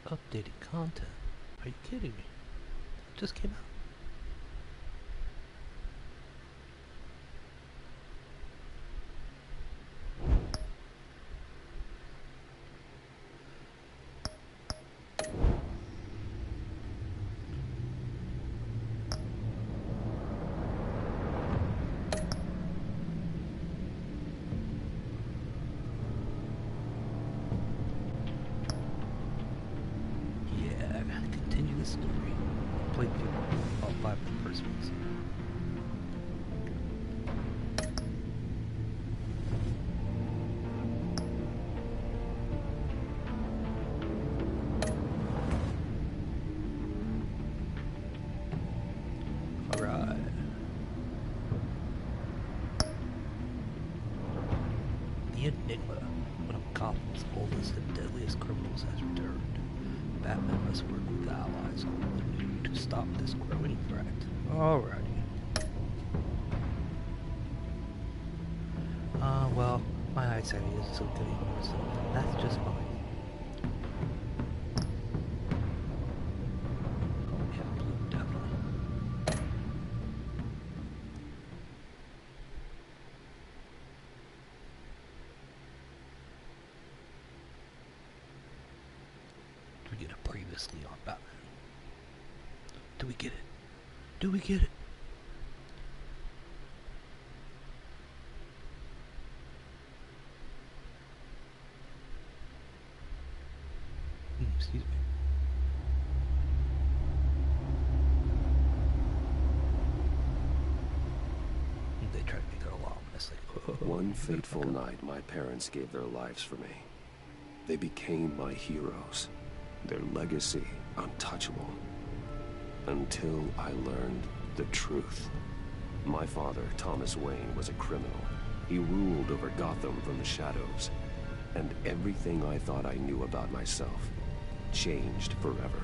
Updated content? Are you kidding me? It just came out. Continue the story. Played all 5 of the first ones. Alright. The Enigma, one of Gotham's oldest and deadliest criminals, has returned. Batman must work with allies on the new to stop this growing threat. Alrighty. Well, my eyesight isn't so good anymore, so that's just fine. Oh yeah, blue, definitely. Do we get a previously on Batman? Do we get it? Do we get it? Excuse me. They try to make it all ominous. Like, one fateful night, my parents gave their lives for me. They became my heroes. Their legacy untouchable. Until I learned the truth. My father, Thomas Wayne, was a criminal. He ruled over Gotham from the shadows. And everything I thought I knew about myself changed forever.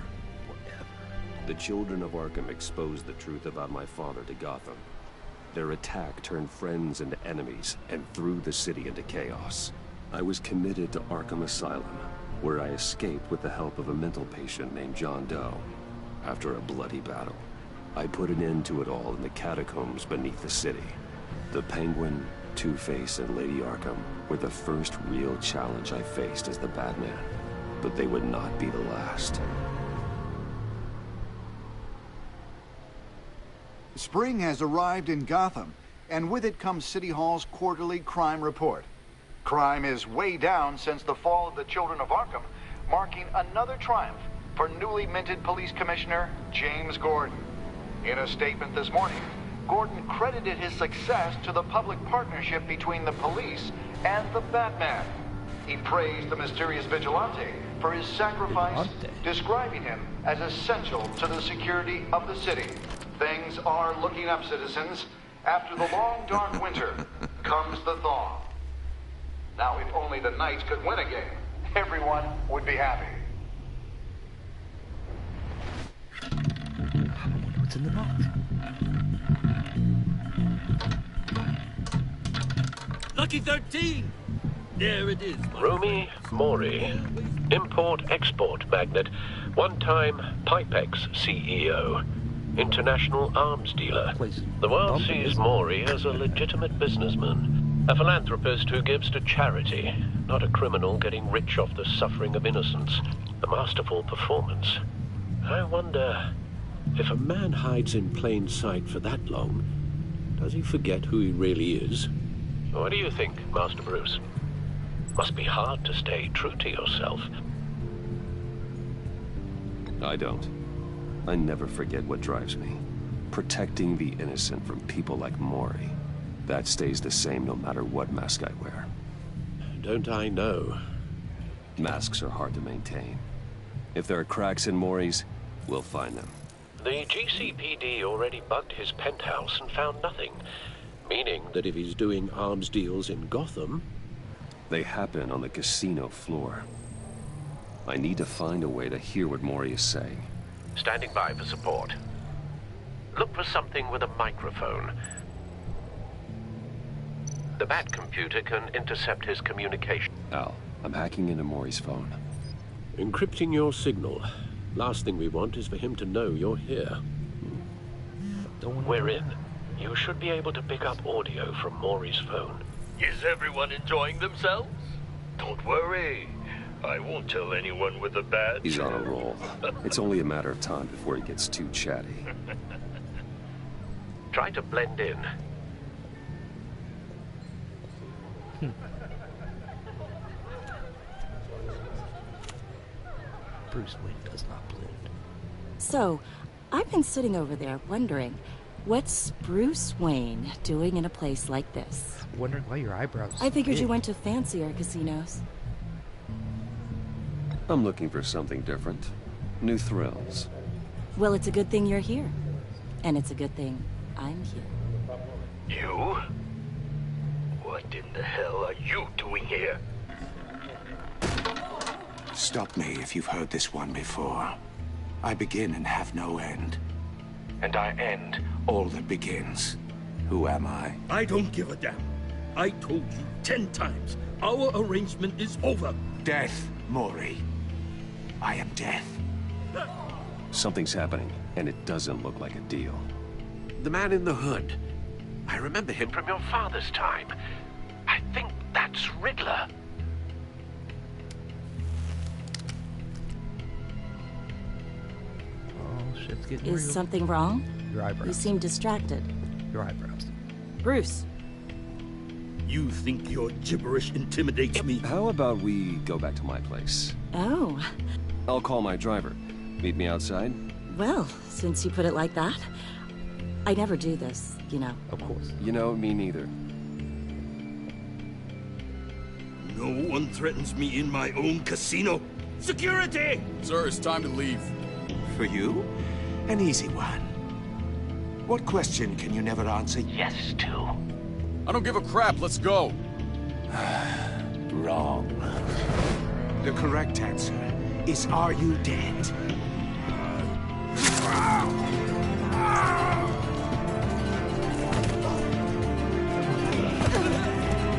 The children of Arkham exposed the truth about my father to Gotham. Their attack turned friends into enemies and threw the city into chaos. I was committed to Arkham Asylum, where I escaped with the help of a mental patient named John Doe. After a bloody battle, I put an end to it all in the catacombs beneath the city. The Penguin, Two-Face, and Lady Arkham were the first real challenge I faced as the Batman, but they would not be the last. Spring has arrived in Gotham, and with it comes City Hall's quarterly crime report. Crime is way down since the fall of the Children of Arkham, marking another triumph for newly minted Police Commissioner James Gordon. In a statement this morning, Gordon credited his success to the public partnership between the police and the Batman. He praised the mysterious vigilante for his sacrifice, describing him as essential to the security of the city. Things are looking up, citizens. After the long, dark winter comes the thaw. Now, if only the Knights could win a game, everyone would be happy. I wonder what's in the box. Lucky 13! There it is. Rumi Mori, import-export magnate, one-time Pipex CEO, international arms dealer. The world sees Mori as a legitimate businessman, a philanthropist who gives to charity, not a criminal getting rich off the suffering of innocence. A masterful performance. I wonder, if a man hides in plain sight for that long, does he forget who he really is? What do you think, Master Bruce? Must be hard to stay true to yourself. I don't. I never forget what drives me. Protecting the innocent from people like Mori. That stays the same no matter what mask I wear. Don't I know? Masks are hard to maintain. If there are cracks in Mori's, we'll find them. The GCPD already bugged his penthouse and found nothing. Meaning that if he's doing arms deals in Gotham... They happen on the casino floor. I need to find a way to hear what Mori is saying. Standing by for support. Look for something with a microphone. The Bat computer can intercept his communication. Al, I'm hacking into Mori's phone. Encrypting your signal. Last thing we want is for him to know you're here. We're in. You should be able to pick up audio from Maury's phone. Is everyone enjoying themselves? Don't worry. I won't tell anyone with a badge. He's on a roll. It's only a matter of time before he gets too chatty. Try to blend in. Bruce Wayne does not blend. So, I've been sitting over there wondering, what's Bruce Wayne doing in a place like this? Wondering why your eyebrows. I figured you big. went to fancier casinos. I'm looking for something different. New thrills. Well, it's a good thing you're here. And it's a good thing I'm here. You? What in the hell are you doing here? Stop me if you've heard this one before. I begin and have no end. And I end all that begins. Who am I? I don't give a damn. I told you 10 times. Our arrangement is over. Death, Maury. I am death. Something's happening, and it doesn't look like a deal. The man in the hood. I remember him from your father's time. I think that's Riddler. Oh, shit's getting Is real. something wrong? Your eyebrows. You seem distracted. Your eyebrows. Bruce, You think your gibberish intimidates me? How about we go back to my place? oh, I'll call my driver. Meet me outside? well, since you put it like that, I never do this, you know. Of course. You know, me neither. No one threatens me in my own casino. Security! Sir, it's time to leave. For you, an easy one. What question can you never answer yes to? I don't give a crap, let's go. Wrong. The correct answer is, are you dead?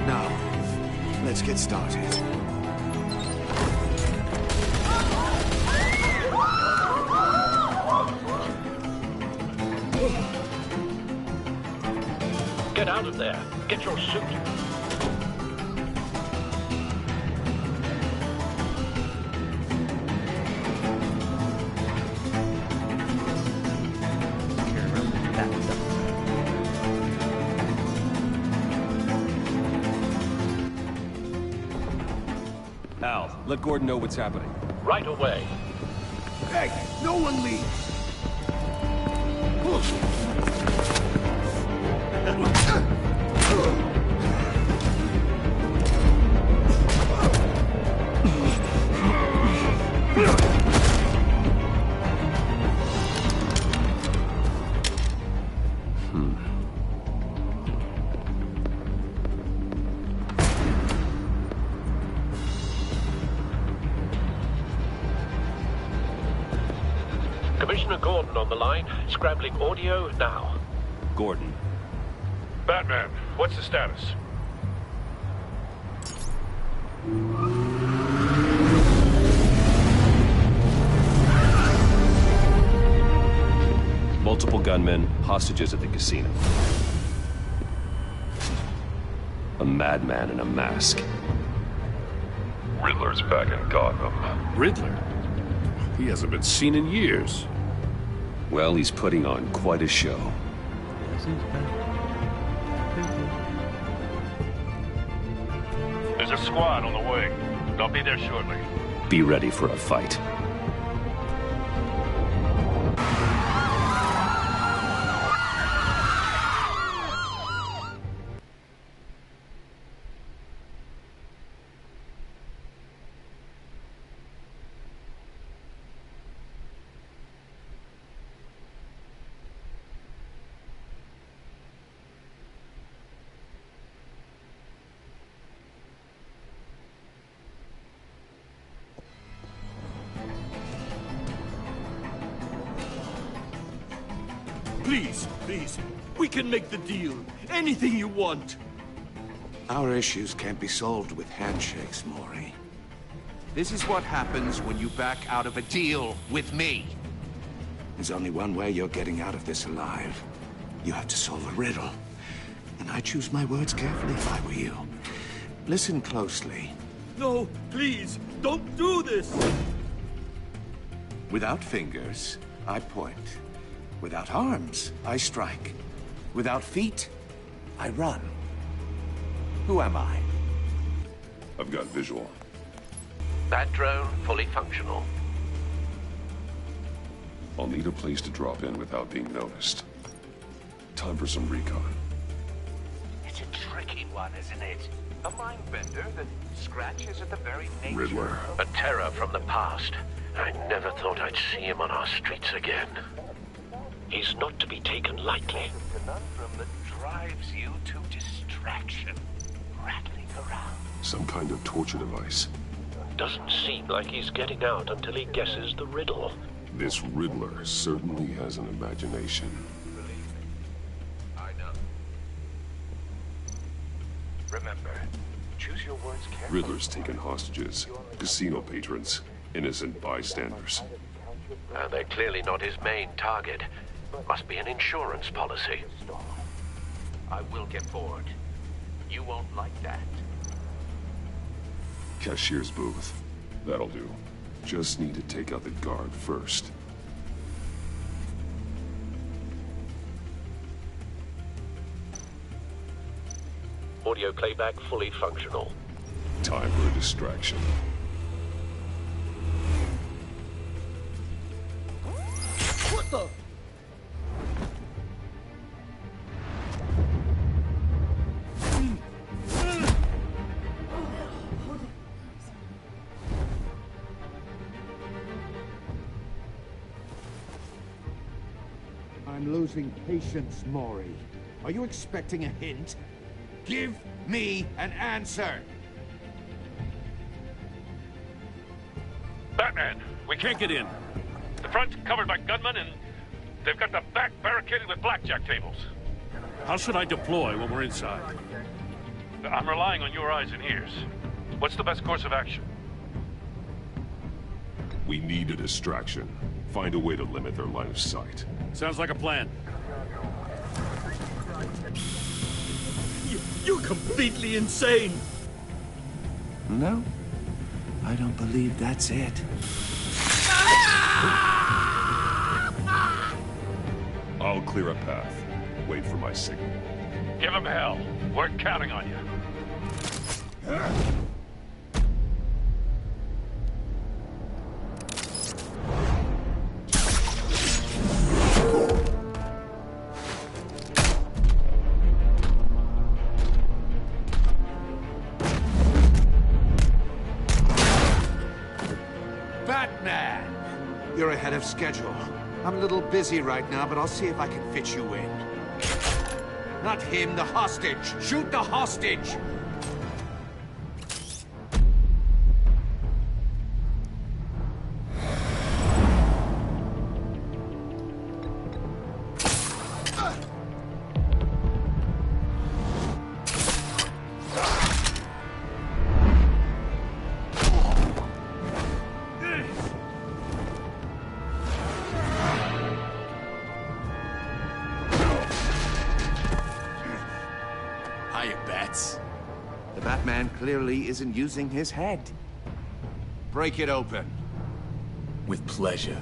Now, let's get started. Get out of there. Get your suit. Carry around with that stuff. Al, let Gordon know what's happening. Right away. Hey, no one leaves! Commissioner Gordon on the line. Scrambling audio now. Gordon. Batman, what's the status? Multiple gunmen, hostages at the casino. A madman in a mask. Riddler's back in Gotham. Riddler? He hasn't been seen in years. Well, he's putting on quite a show. Yes, he's been. There's a squad on the way. They'll be there shortly. Be ready for a fight. Please, please. We can make the deal. Anything you want. Our issues can't be solved with handshakes, Maury. This is what happens when you back out of a deal with me. There's only one way you're getting out of this alive. You have to solve a riddle. And I choose my words carefully if I were you. Listen closely. No, please, don't do this! Without fingers, I point. Without arms, I strike. Without feet, I run. Who am I? I've got visual. That drone fully functional. I'll need a place to drop in without being noticed. Time for some recon. It's a tricky one, isn't it? A mind bender that scratches at the very nature. Riddler. A terror from the past. I never thought I'd see him on our streets again. He's not to be taken lightly. A conundrum that drives you to distraction. Rattling around. Some kind of torture device. Doesn't seem like he's getting out until he guesses the riddle. This Riddler certainly has an imagination. I know. Remember, choose your words carefully. Riddler's taken hostages, casino patrons, innocent bystanders. They're clearly not his main target. Must be an insurance policy. I will get bored. You won't like that. Cashier's booth. That'll do. Just need to take out the guard first. Audio playback fully functional. Time for a distraction. What the? I'm losing patience, Maury. Are you expecting a hint? Give me an answer! Batman, we can't get in. The front's covered by gunmen, and they've got the back barricaded with blackjack tables. How should I deploy when we're inside? I'm relying on your eyes and ears. What's the best course of action? We need a distraction. Find a way to limit their line of sight. Sounds like a plan. You're completely insane! No, I don't believe that's it. I'll clear a path. Wait for my signal. Give them hell. We're counting on you. Batman! You're ahead of schedule. I'm a little busy right now, but I'll see if I can fit you in. Not him, the hostage! Shoot the hostage! Hiya, Bats. The Batman clearly isn't using his head. Break it open. With pleasure.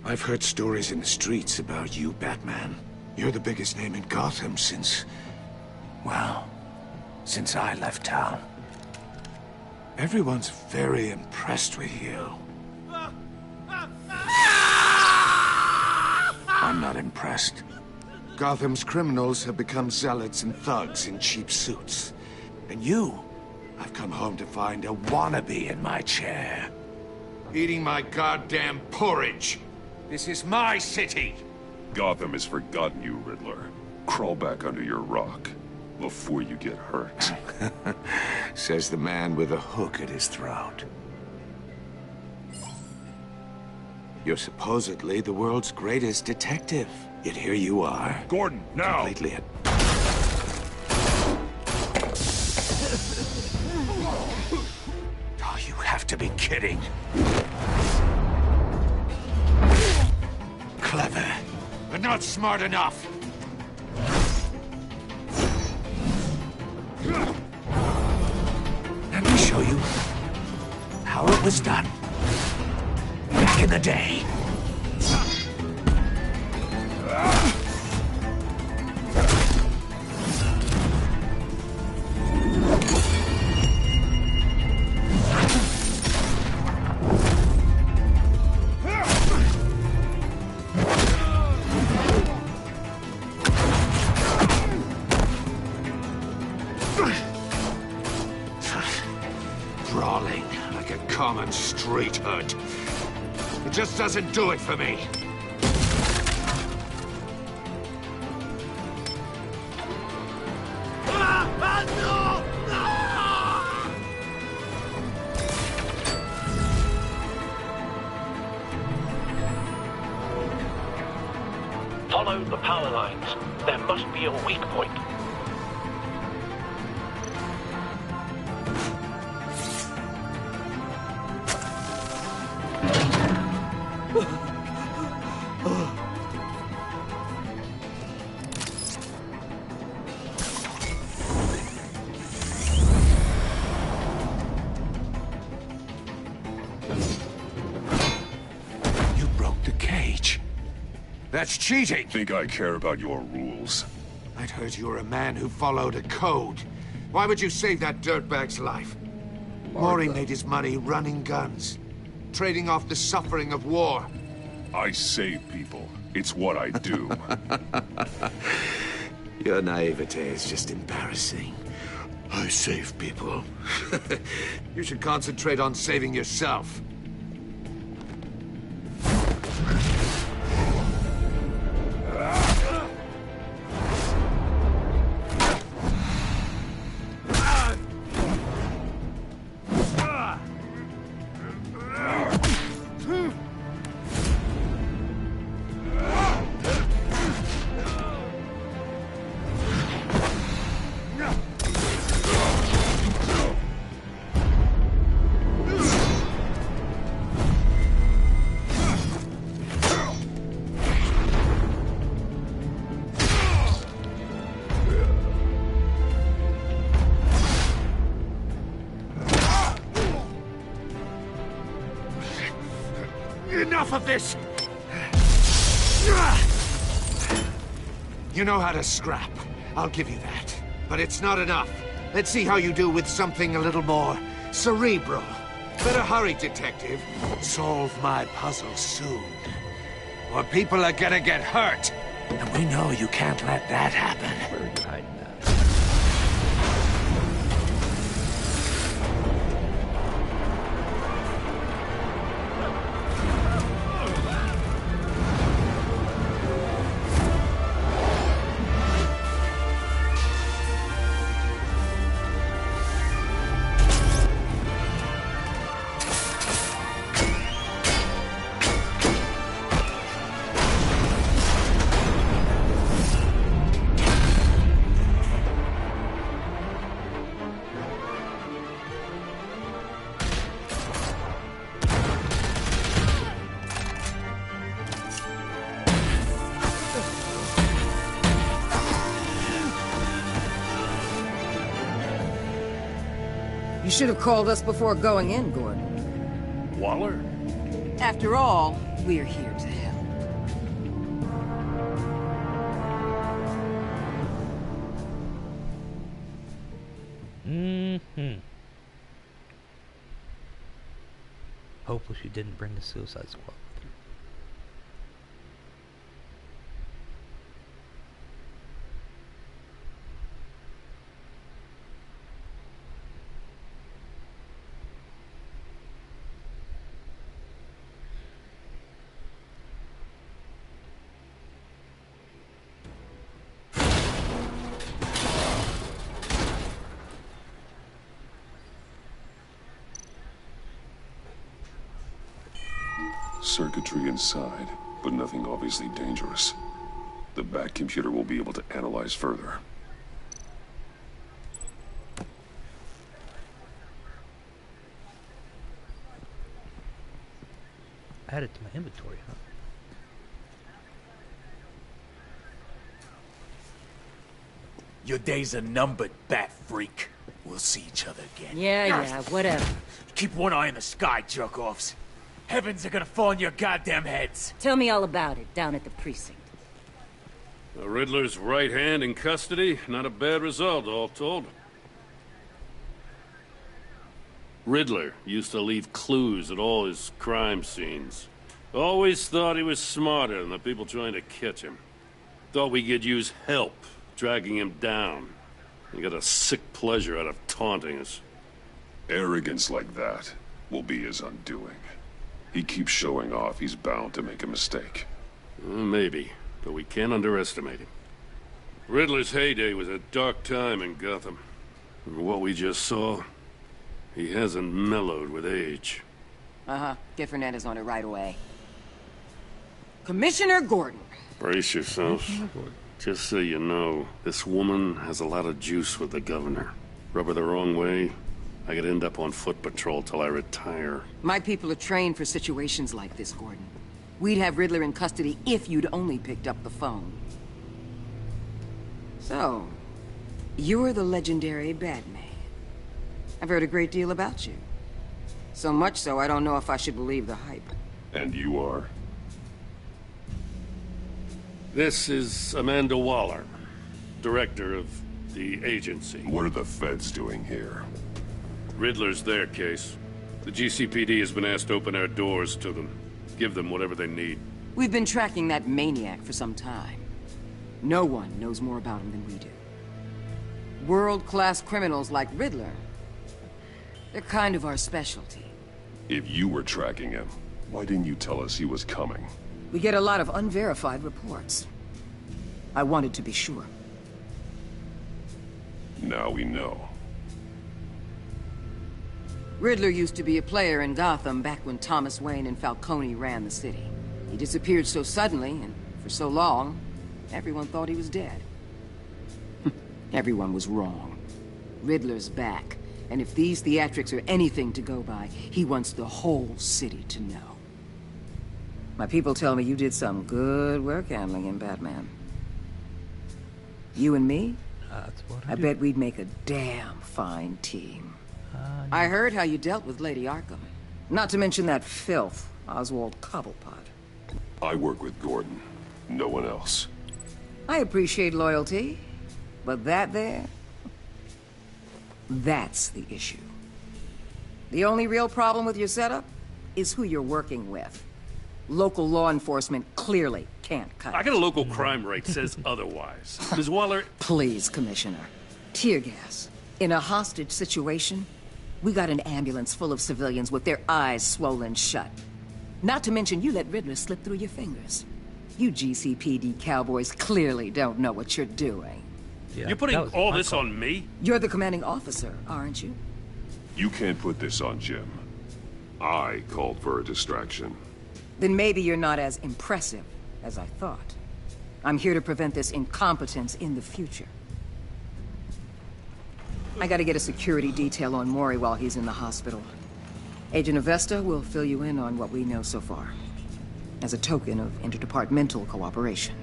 I've heard stories in the streets about you, Batman. You're the biggest name in Gotham since... well, since I left town. Everyone's very impressed with you. I'm not impressed. Gotham's criminals have become zealots and thugs in cheap suits. And you, I've come home to find a wannabe in my chair. Eating my goddamn porridge. This is my city! Gotham has forgotten you, Riddler. Crawl back under your rock before you get hurt. Says the man with a hook at his throat. You're supposedly the world's greatest detective. Yet here you are. Gordon, now! Completely at... Oh, you have to be kidding. Clever, but not smart enough. Let me show you how it was done back in the day. Brawling like a common street hood. It just doesn't do it for me. Follow the power lines. There must be a weak point. You broke the cage. That's cheating! Think I care about your rules? I'd heard you were a man who followed a code. Why would you save that dirtbag's life? Mori made his money running guns, trading off the suffering of war. I save people. It's what I do. Your naivete is just embarrassing. I save people. You should concentrate on saving yourself. Enough of this! You know how to scrap. I'll give you that. But it's not enough. Let's see how you do with something a little more cerebral. Better hurry, detective. Solve my puzzle soon. Or people are gonna get hurt. And we know you can't let that happen. Where are you hiding at? You should have called us before going in, Gordon. Waller? After all, we're here to help. Hopefully she didn't bring the Suicide Squad with her. Circuitry inside, but nothing obviously dangerous. The back computer will be able to analyze further. Add it to my inventory, huh? Your days are numbered, bat freak. We'll see each other again. Yeah, whatever. Keep one eye in the sky, jerk-offs. Heavens are gonna fall on your goddamn heads. Tell me all about it down at the precinct. The Riddler's right hand in custody. Not a bad result, all told. Riddler used to leave clues at all his crime scenes. Always thought he was smarter than the people trying to catch him. Thought we could use help dragging him down. He got a sick pleasure out of taunting us. Arrogance like that will be his undoing. He keeps showing off, he's bound to make a mistake. Maybe, but we can't underestimate him. Riddler's heyday was a dark time in Gotham. From what we just saw, he hasn't mellowed with age. Uh-huh. Get Fernandez on it right away. Commissioner Gordon. Brace yourself. Just so you know, this woman has a lot of juice with the governor. Rub her the wrong way, I could end up on foot patrol till I retire. My people are trained for situations like this, Gordon. We'd have Riddler in custody if you'd only picked up the phone. So, you're the legendary Batman. I've heard a great deal about you. So much so, I don't know if I should believe the hype. And you are? This is Amanda Waller, director of the agency. What are the feds doing here? Riddler's their case. The GCPD has been asked to open our doors to them. Give them whatever they need. We've been tracking that maniac for some time. No one knows more about him than we do. World-class criminals like Riddler. They're kind of our specialty. If you were tracking him, why didn't you tell us he was coming? We get a lot of unverified reports. I wanted to be sure. Now we know. Riddler used to be a player in Gotham back when Thomas Wayne and Falcone ran the city. He disappeared so suddenly, and for so long, everyone thought he was dead. Everyone was wrong. Riddler's back, and if these theatrics are anything to go by, he wants the whole city to know. My people tell me you did some good work handling him, Batman. You and me? That's what I bet we'd make a damn fine team. I heard how you dealt with Lady Arkham. Not to mention that filth, Oswald Cobblepot. I work with Gordon. No one else. I appreciate loyalty, but that there... that's the issue. The only real problem with your setup is who you're working with. Local law enforcement clearly can't cut it. I got a local crime rate says otherwise. Ms. Waller... Please, Commissioner. Tear gas. In a hostage situation, we got an ambulance full of civilians with their eyes swollen shut. Not to mention you let Riddler slip through your fingers. You GCPD cowboys clearly don't know what you're doing. Yeah, you're putting all this on me? You're the commanding officer, aren't you? You can't put this on Jim. I called for a distraction. Then maybe you're not as impressive as I thought. I'm here to prevent this incompetence in the future. I gotta get a security detail on Maury while he's in the hospital. Agent Avesta will fill you in on what we know so far, as a token of interdepartmental cooperation.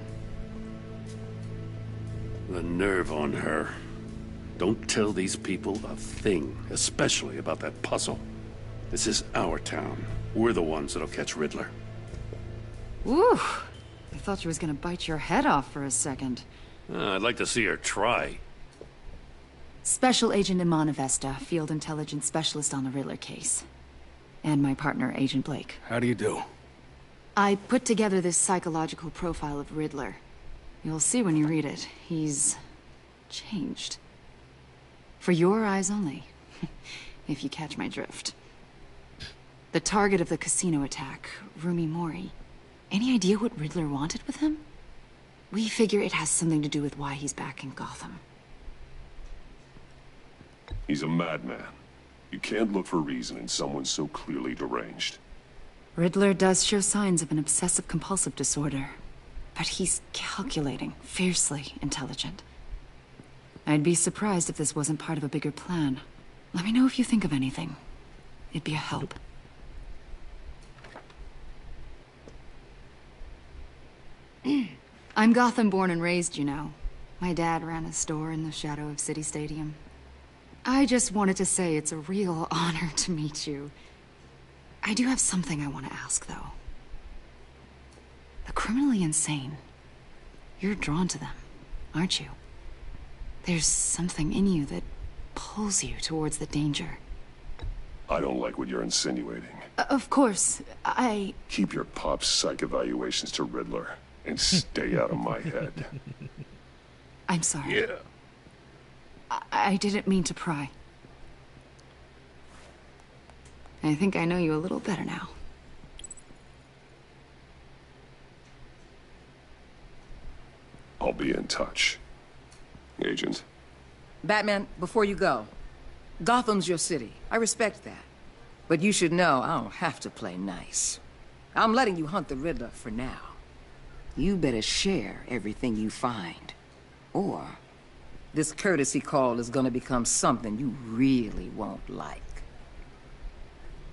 The nerve on her. Don't tell these people a thing, especially about that puzzle. This is our town. We're the ones that'll catch Riddler. Woo! I thought she was gonna bite your head off for a second. I'd like to see her try. Special Agent Iman Avesta, Field Intelligence Specialist on the Riddler case. And my partner, Agent Blake. How do you do? I put together this psychological profile of Riddler. You'll see when you read it. He's... changed. For your eyes only. If you catch my drift. The target of the casino attack, Rumi Mori. Any idea what Riddler wanted with him? We figure it has something to do with why he's back in Gotham. He's a madman. You can't look for reason in someone so clearly deranged. Riddler does show signs of an obsessive-compulsive disorder, but he's calculating, fiercely intelligent. I'd be surprised if this wasn't part of a bigger plan. Let me know if you think of anything. It'd be a help. I'm Gotham born and raised, you know. My dad ran a store in the shadow of City Stadium. I just wanted to say it's a real honor to meet you. I do have something I want to ask, though. The criminally insane. You're drawn to them, aren't you? There's something in you that pulls you towards the danger. I don't like what you're insinuating. Of course, I... Keep your pop psych evaluations to Riddler, and stay out of my head. I'm sorry. Yeah. I didn't mean to pry. I think I know you a little better now. I'll be in touch. Agent. Batman, before you go, Gotham's your city. I respect that. But you should know I don't have to play nice. I'm letting you hunt the Riddler for now. You better share everything you find. Or this courtesy call is gonna become something you really won't like.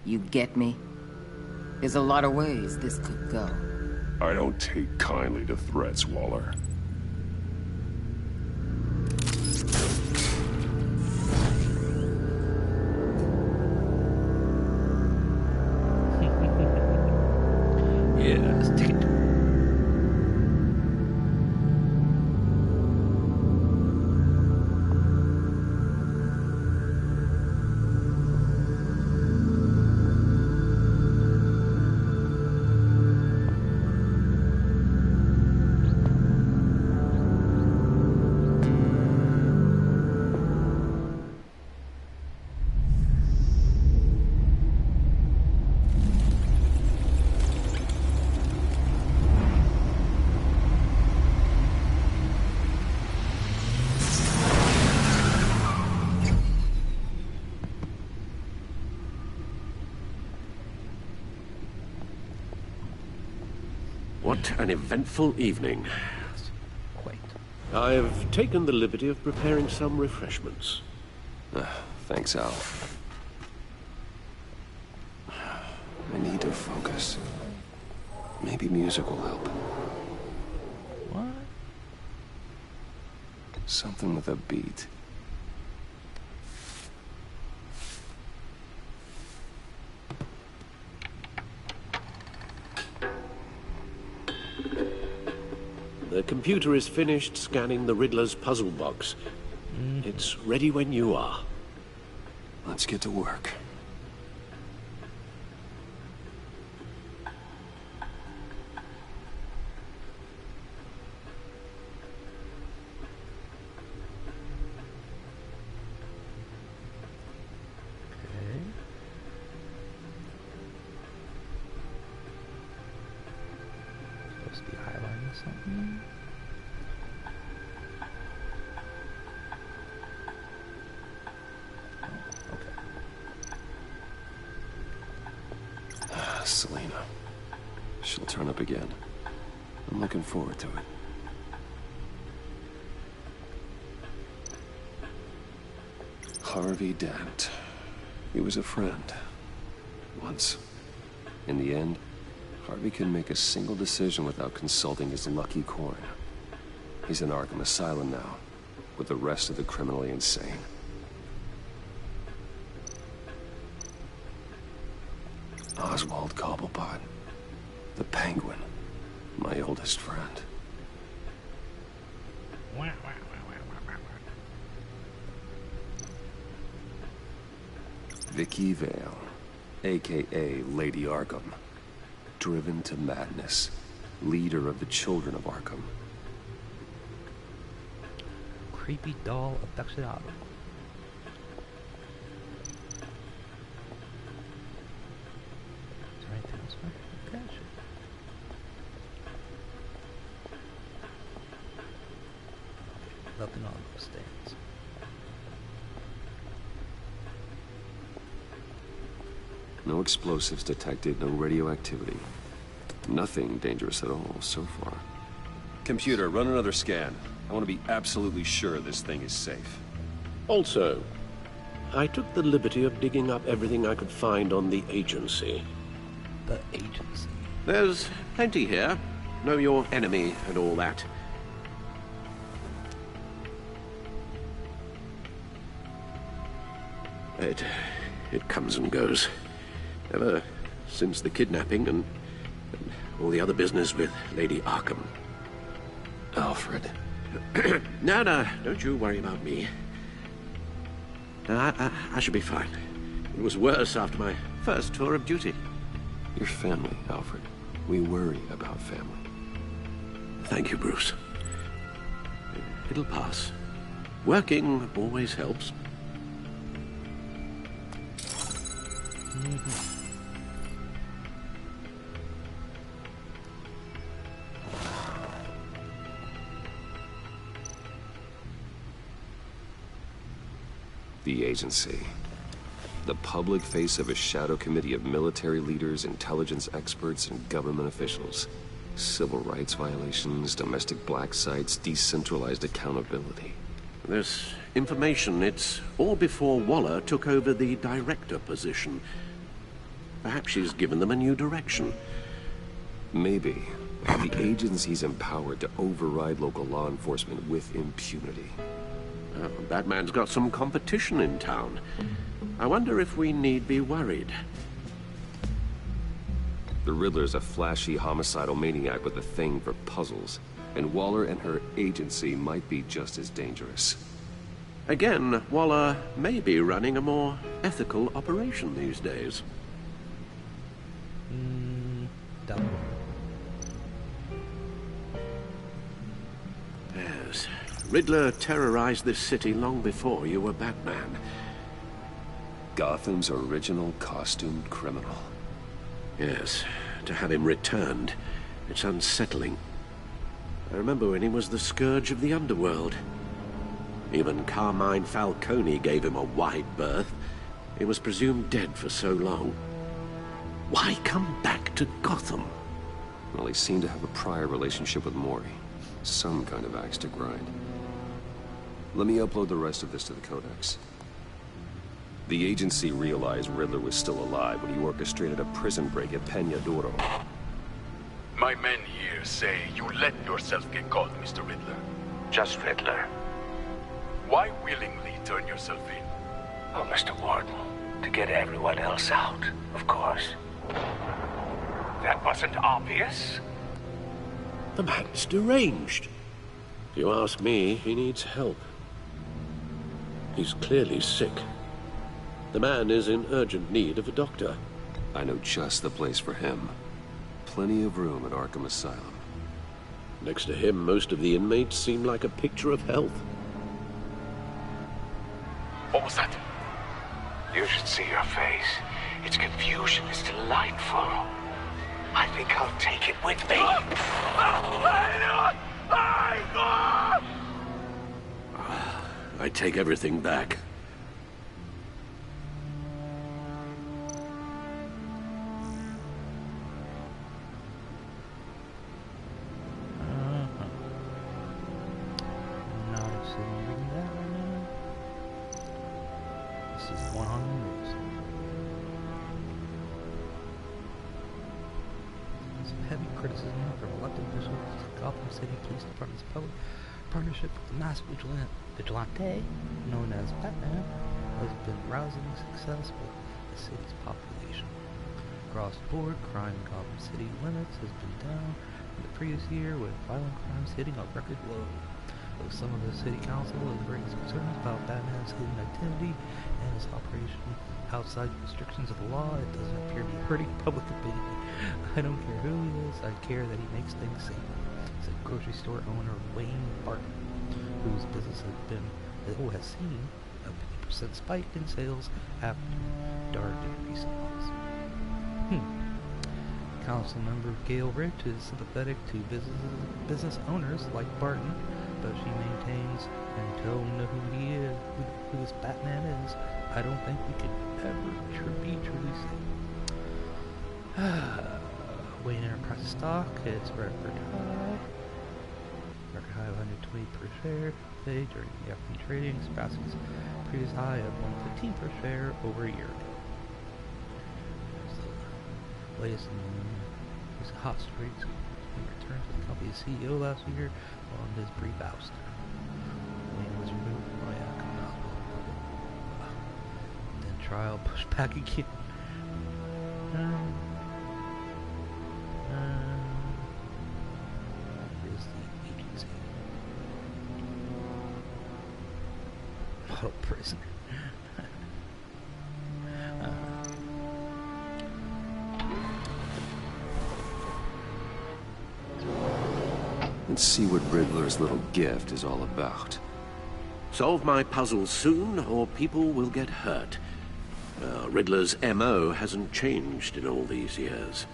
You get me? There's a lot of ways this could go. I don't take kindly to threats, Waller. Yeah, let's take it. What an eventful evening. Quite. I've taken the liberty of preparing some refreshments. Thanks, Al. I need to focus. Maybe music will help. What? Something with a beat. The computer is finished scanning the Riddler's puzzle box. It's ready when you are. Let's get to work. Supposed to be highlighting something. Selena. She'll turn up again. I'm looking forward to it. Harvey Dent. He was a friend. Once. In the end, Harvey couldn't make a single decision without consulting his lucky coin. He's in Arkham Asylum now, with the rest of the criminally insane. Oswald Cobblepot. The Penguin. My oldest friend. Vicky Vale, a.k.a. Lady Arkham. Driven to madness. Leader of the Children of Arkham. Creepy doll abductionado. Is there anything else I can catch? Nothing on those stands. No explosives detected, no radioactivity. Nothing dangerous at all so far. Computer, run another scan. I want to be absolutely sure this thing is safe. Also, I took the liberty of digging up everything I could find on the agency. The agency? There's plenty here. Know your enemy and all that. It comes and goes. Ever since the kidnapping and all the other business with Lady Arkham. Alfred. No, don't you worry about me. I should be fine. It was worse after my first tour of duty. Your family, Alfred. We worry about family. Thank you, Bruce. It'll pass. Working always helps. The agency. The public face of a shadow committee of military leaders, intelligence experts, and government officials. Civil rights violations, domestic black sites, decentralized accountability. This information, it's all before Waller took over the director position. Perhaps she's given them a new direction. Maybe. The agency's empowered to override local law enforcement with impunity. Batman's got some competition in town. I wonder if we need be worried. The Riddler's a flashy, homicidal maniac with a thing for puzzles. And Waller and her agency might be just as dangerous. Again, Waller may be running a more ethical operation these days. Double. Yes. Riddler terrorized this city long before you were Batman. Gotham's original costumed criminal. Yes. To have him returned, it's unsettling. I remember when he was the scourge of the underworld. Even Carmine Falcone gave him a wide berth. He was presumed dead for so long. Why come back to Gotham? Well, he seemed to have a prior relationship with Mori. Some kind of axe to grind. Let me upload the rest of this to the Codex. The agency realized Riddler was still alive when he orchestrated a prison break at Peña Duro. My men here say you let yourself get caught, Mr. Riddler. Just Riddler. Why willingly turn yourself in? Oh, Mr. Warden, to get everyone else out, of course. That wasn't obvious? The man's deranged. If you ask me, he needs help. He's clearly sick. The man is in urgent need of a doctor. I know just the place for him. Plenty of room at Arkham Asylum. Next to him, most of the inmates seem like a picture of health. What was that? You should see your face. Its confusion is delightful. I think I'll take it with me. I take everything back. Partnership with the mass vigilante known as Batman has been rousing success with the city's population. Across the board, crime in Gotham City limits has been down in the previous year, with violent crimes hitting a record low. Though some of the city council has raised concerns about Batman's hidden activity and his operation outside the restrictions of the law, it doesn't appear to be hurting public opinion. I don't care who he is, I care that he makes things safer. Grocery store owner Wayne Barton, whose business has seen a 50% spike in sales after dark in recent months. Council member Gail Rich is sympathetic to business owners like Barton, but she maintains, until we know who he is, who this Batman is, I don't think we could ever be truly safe. Wayne Enterprise stock hits record high. Record high of 120 per share today during the afternoon trading, surpassing its previous high of 115 per share over a year ago. The latest news hot streaks returned to the company's CEO last year on his brief ouster. Wayne was removed from then trial pushed back again. Is the agency model prisoner? Let's see what Riddler's little gift is all about. Solve my puzzle soon, or people will get hurt. Riddler's MO hasn't changed in all these years.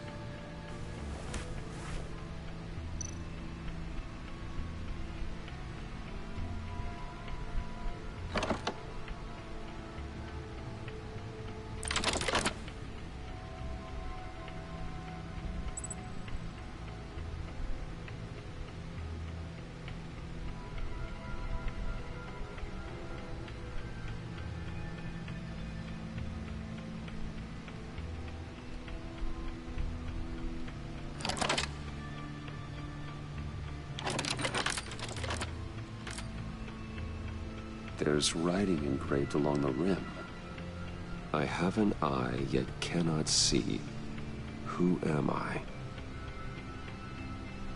There's writing engraved along the rim. I have an eye, yet cannot see. Who am I?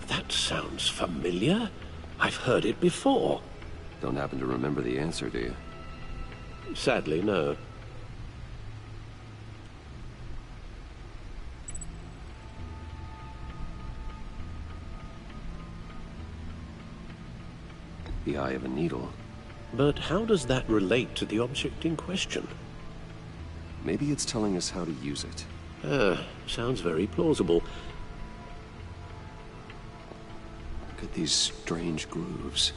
That sounds familiar. I've heard it before. Don't happen to remember the answer, do you? Sadly, no. The eye of a needle. But how does that relate to the object in question? Maybe it's telling us how to use it. Sounds very plausible. Look at these strange grooves.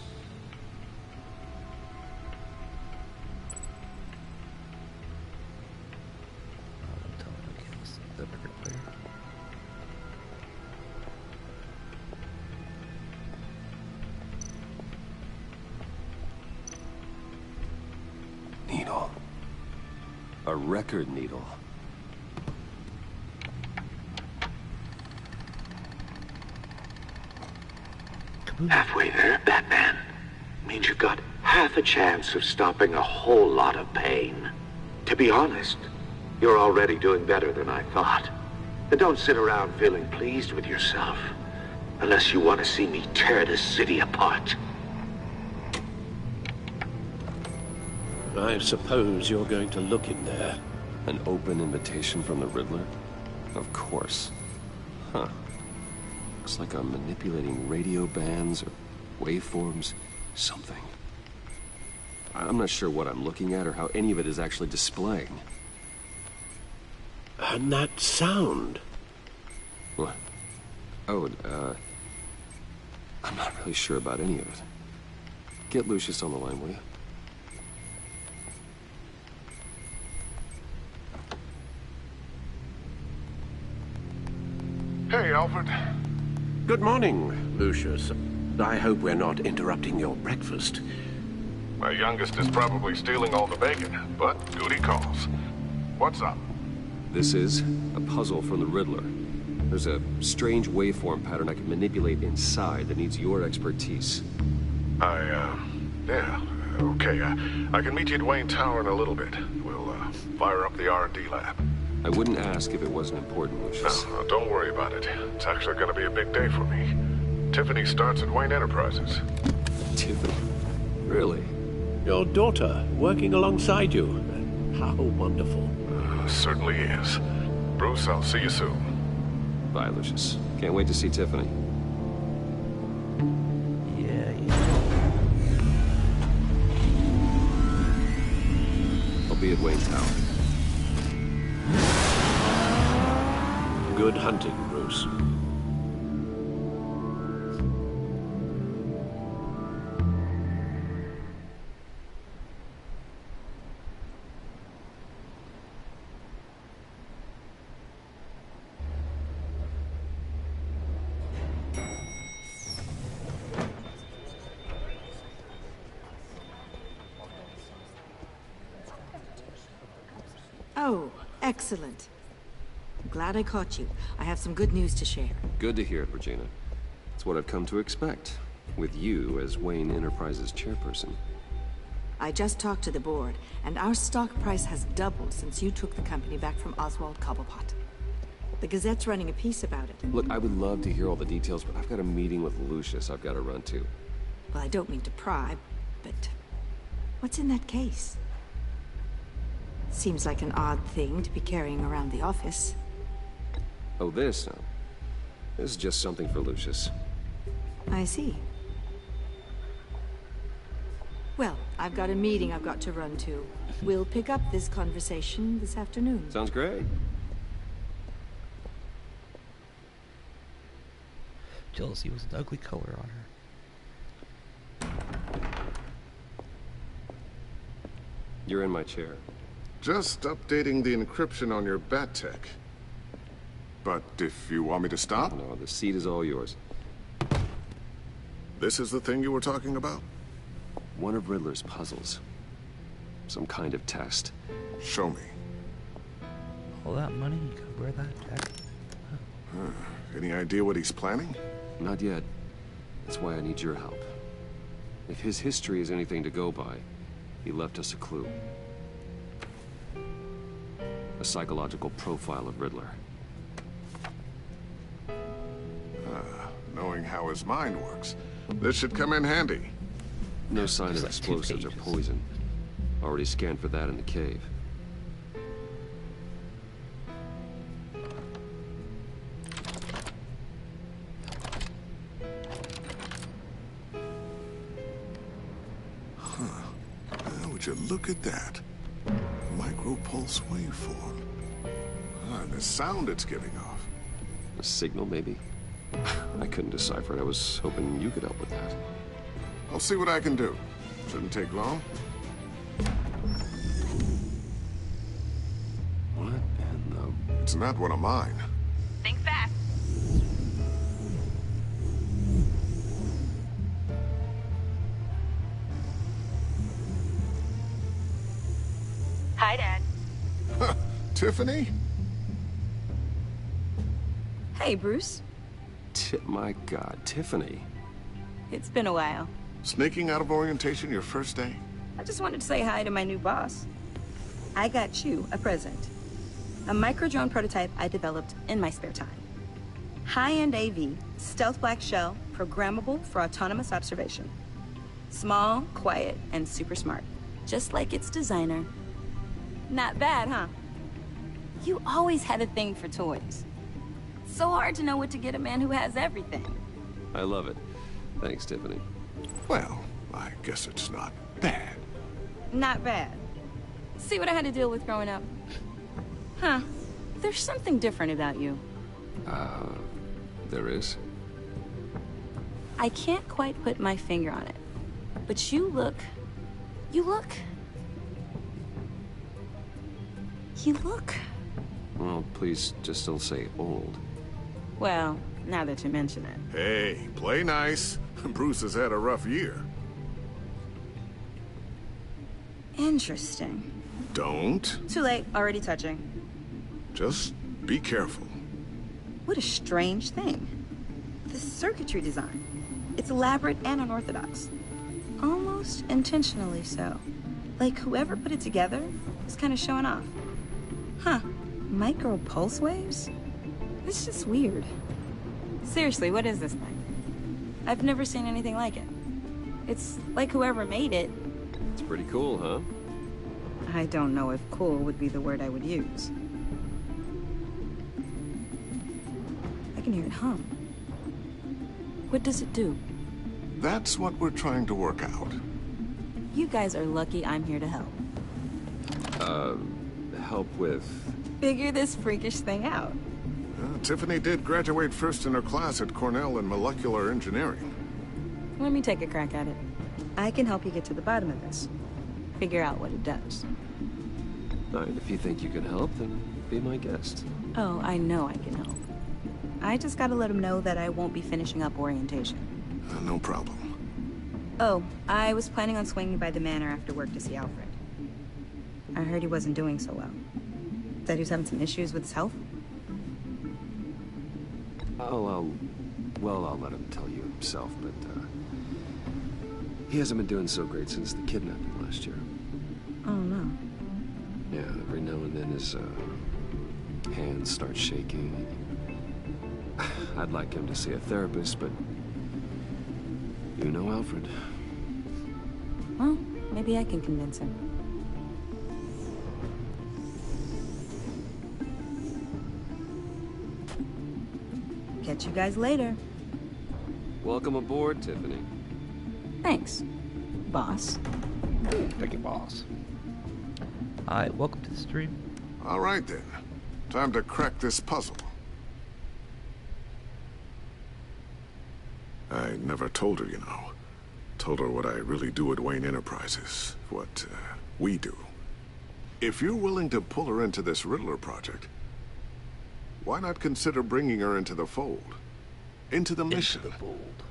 Needle. A record needle. Halfway there, Batman. Means you've got half a chance of stopping a whole lot of pain. To be honest, you're already doing better than I thought. And don't sit around feeling pleased with yourself. Unless you want to see me tear this city apart. I suppose you're going to look in there. An open invitation from the Riddler? Of course. Huh. Looks like I'm manipulating radio bands or waveforms. Something. I'm not sure what I'm looking at or how any of it is actually displaying. And that sound? What? Oh, I'm not really sure about any of it. Get Lucius on the line, will you? Hey, Alfred. Good morning, Lucius. I hope we're not interrupting your breakfast. My youngest is probably stealing all the bacon, but duty calls. What's up? This is a puzzle from the Riddler. There's a strange waveform pattern I can manipulate inside that needs your expertise. Yeah, okay. I can meet you at Wayne Tower in a little bit. We'll, fire up the R&D lab. I wouldn't ask if it wasn't important, Lucius. No, don't worry about it. It's actually gonna be a big day for me. Tiffany starts at Wayne Enterprises. Tiffany? Really? Your daughter, working alongside you. How wonderful. Certainly is. Bruce, I'll see you soon. Bye, Lucius. Can't wait to see Tiffany. Yeah. I'll be at Wayne Tower. Good hunting, Bruce. Oh, excellent. I'm glad I caught you. I have some good news to share. Good to hear it, Regina. It's what I've come to expect, with you as Wayne Enterprises chairperson. I just talked to the board, and our stock price has doubled since you took the company back from Oswald Cobblepot. The Gazette's running a piece about it. Look, I would love to hear all the details, but I've got a meeting with Lucius I've got to run to. Well, I don't mean to pry, but what's in that case? Seems like an odd thing to be carrying around the office. Oh, this? No. This is just something for Lucius. I see. Well, I've got a meeting I've got to run to. We'll pick up this conversation this afternoon. Sounds great. Jealousy was an ugly color on her. You're in my chair. Just updating the encryption on your bat tech. But if you want me to stop? No, the seat is all yours. This is the thing you were talking about? One of Riddler's puzzles. Some kind of test. Show me. All that money, you could wear that jacket. Huh. Any idea what he's planning? Not yet. That's why I need your help. If his history is anything to go by, he left us a clue. A psychological profile of Riddler. Knowing how his mind works, this should come in handy. No sign of explosives or poison. Already scanned for that in the cave. Would you look at that? Micropulse waveform. And the sound it's giving off. A signal, maybe? I couldn't decipher it. I was hoping you could help with that. I'll see what I can do. Shouldn't take long. What in the... It's not one of mine. Think fast. Hi, Dad. Tiffany? Hey, Bruce. My God, Tiffany. It's been a while. Sneaking out of orientation your first day? I just wanted to say hi to my new boss. I got you a present. A micro-drone prototype I developed in my spare time. High-end AV, stealth black shell, programmable for autonomous observation. Small, quiet, and super smart. Just like its designer. Not bad, huh? You always had a thing for toys. So hard to know what to get a man who has everything. I love it. Thanks, Tiffany. Well, I guess it's not bad. Not bad. See what I had to deal with growing up? Huh. There's something different about you. There is? I can't quite put my finger on it. But you look... Well, please just don't say old. Well, now that you mention it. Hey, play nice. Bruce has had a rough year. Interesting. Don't. Too late, already touching. Just be careful. What a strange thing. The circuitry design. It's elaborate and unorthodox. Almost intentionally so. Like whoever put it together was kind of showing off. Huh. Micro pulse waves? It's just weird. Seriously, what is this thing? I've never seen anything like it. It's like whoever made it. It's pretty cool, huh? I don't know if cool would be the word I would use. I can hear it hum. What does it do? That's what we're trying to work out. You guys are lucky I'm here to help. Help with... Figure this freakish thing out. Tiffany did graduate first in her class at Cornell in molecular engineering. Let me take a crack at it. I can help you get to the bottom of this. Figure out what it does. All right, if you think you can help, then be my guest. Oh, I know I can help. I just gotta let him know that I won't be finishing up orientation. No problem. Oh, I was planning on swinging by the manor after work to see Alfred. I heard he wasn't doing so well. said he was having some issues with his health? Well, I'll let him tell you himself, but, he hasn't been doing so great since the kidnapping last year. Oh, no. Yeah, every now and then his, hands start shaking. I'd like him to see a therapist, but you know Alfred. Well, maybe I can convince him. Catch you guys later. Welcome aboard, Tiffany. Thanks, boss. Thank you, boss. Alright, welcome to the stream. All right, then. Time to crack this puzzle. I never told her, you know. Told her what I really do at Wayne Enterprises. What, we do. If you're willing to pull her into this Riddler project, why not consider bringing her into the fold? Into the mission. Into the fold.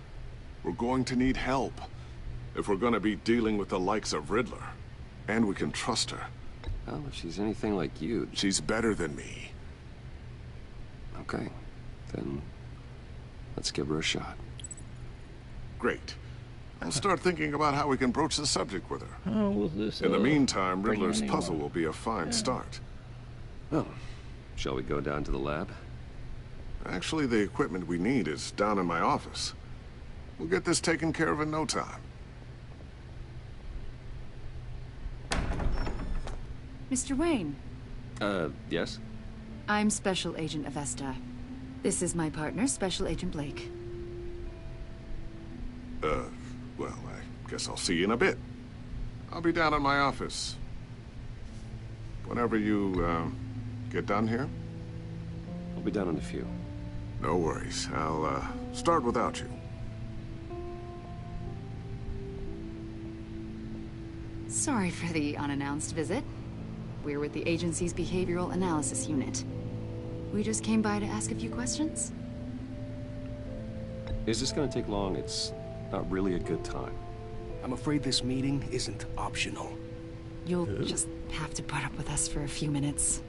We're going to need help if we're going to be dealing with the likes of Riddler. And we can trust her. Well, if she's anything like you... She's better than me. Okay. Then let's give her a shot. Great. I'll start thinking about how we can broach the subject with her. Oh, was this, In the meantime, bring Riddler's anyone? puzzle will be a fine start. Well, shall we go down to the lab? Actually, the equipment we need is down in my office. We'll get this taken care of in no time. Mr. Wayne. Yes? I'm Special Agent Avesta. This is my partner, Special Agent Blake. Well, I guess I'll see you in a bit. I'll be down in my office. Whenever you, get done here? I'll be down in a few. No worries. I'll, start without you. Sorry for the unannounced visit. We're with the agency's Behavioral Analysis Unit. We just came by to ask a few questions. Is this gonna take long? It's not really a good time. I'm afraid this meeting isn't optional. You'll just have to put up with us for a few minutes.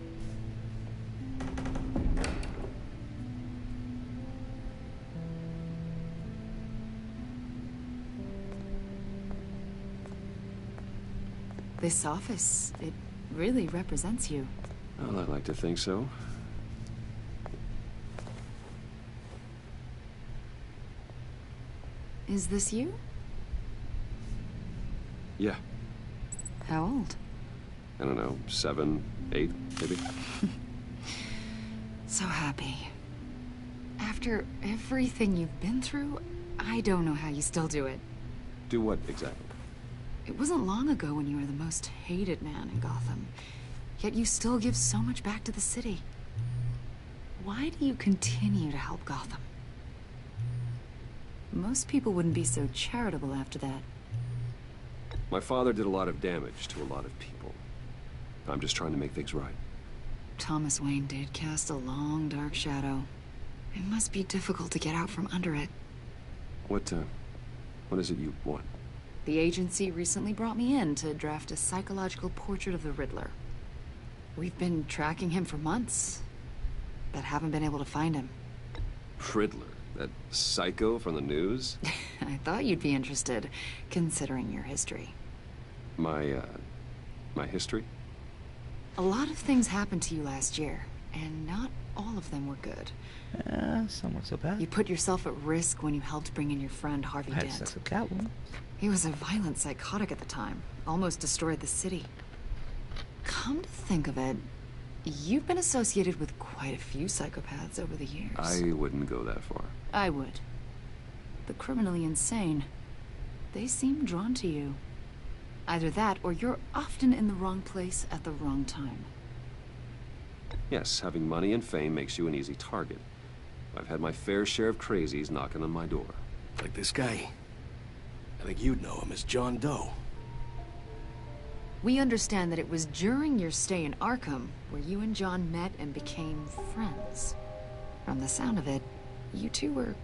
This office, it really represents you. Well, I'd like to think so. Is this you? Yeah. How old? I don't know, 7, 8, maybe? So happy. After everything you've been through, I don't know how you still do it. Do what, exactly? It wasn't long ago when you were the most hated man in Gotham. Yet you still give so much back to the city. Why do you continue to help Gotham? Most people wouldn't be so charitable after that. My father did a lot of damage to a lot of people. I'm just trying to make things right. Thomas Wayne did cast a long, dark shadow. It must be difficult to get out from under it. What is it you want? The agency recently brought me in to draft a psychological portrait of the Riddler. We've been tracking him for months, but haven't been able to find him. Riddler? That psycho from the news? I thought you'd be interested, considering your history. My history? A lot of things happened to you last year, and not all of them were good. Some weren't so bad. You put yourself at risk when you helped bring in your friend Harvey I had Dent. sex with Catwoman. He was a violent psychotic at the time, almost destroyed the city. Come to think of it, you've been associated with quite a few psychopaths over the years. I wouldn't go that far. I would. The criminally insane, they seem drawn to you. Either that, or you're often in the wrong place at the wrong time. Yes, having money and fame makes you an easy target. I've had my fair share of crazies knocking on my door. Like this guy. I think you'd know him as John Doe. We understand that it was during your stay in Arkham where you and John met and became friends. From the sound of it, you two were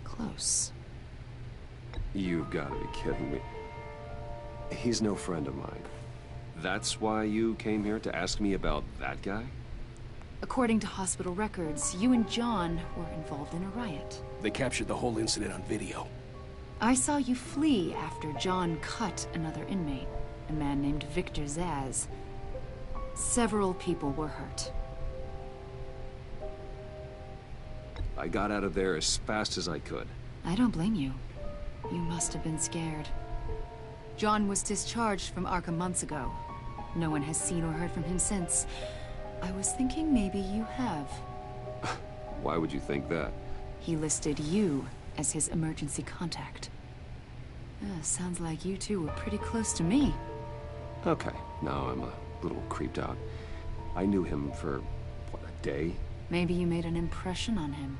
close. You've got to be kidding me. He's no friend of mine. That's why you came here to ask me about that guy? According to hospital records, you and John were involved in a riot. They captured the whole incident on video. I saw you flee after John cut another inmate, a man named Victor Zaz. Several people were hurt. I got out of there as fast as I could. I don't blame you. You must have been scared. John was discharged from Arkham months ago. No one has seen or heard from him since. I was thinking maybe you have. Why would you think that? He listed you as his emergency contact. Sounds like you two were pretty close to me. Okay, now I'm a little creeped out. I knew him for, what, a day? Maybe you made an impression on him.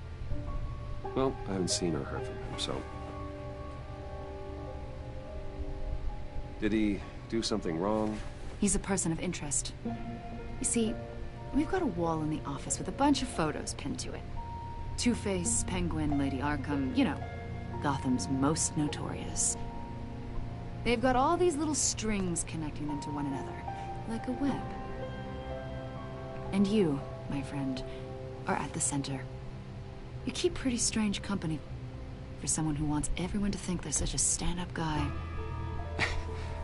Well, I haven't seen or heard from him, so... Did he do something wrong? He's a person of interest. You see, we've got a wall in the office with a bunch of photos pinned to it. Two-Face, Penguin, Lady Arkham, you know, Gotham's most notorious. They've got all these little strings connecting them to one another, like a web. And you, my friend, are at the center. You keep pretty strange company for someone who wants everyone to think they're such a stand-up guy.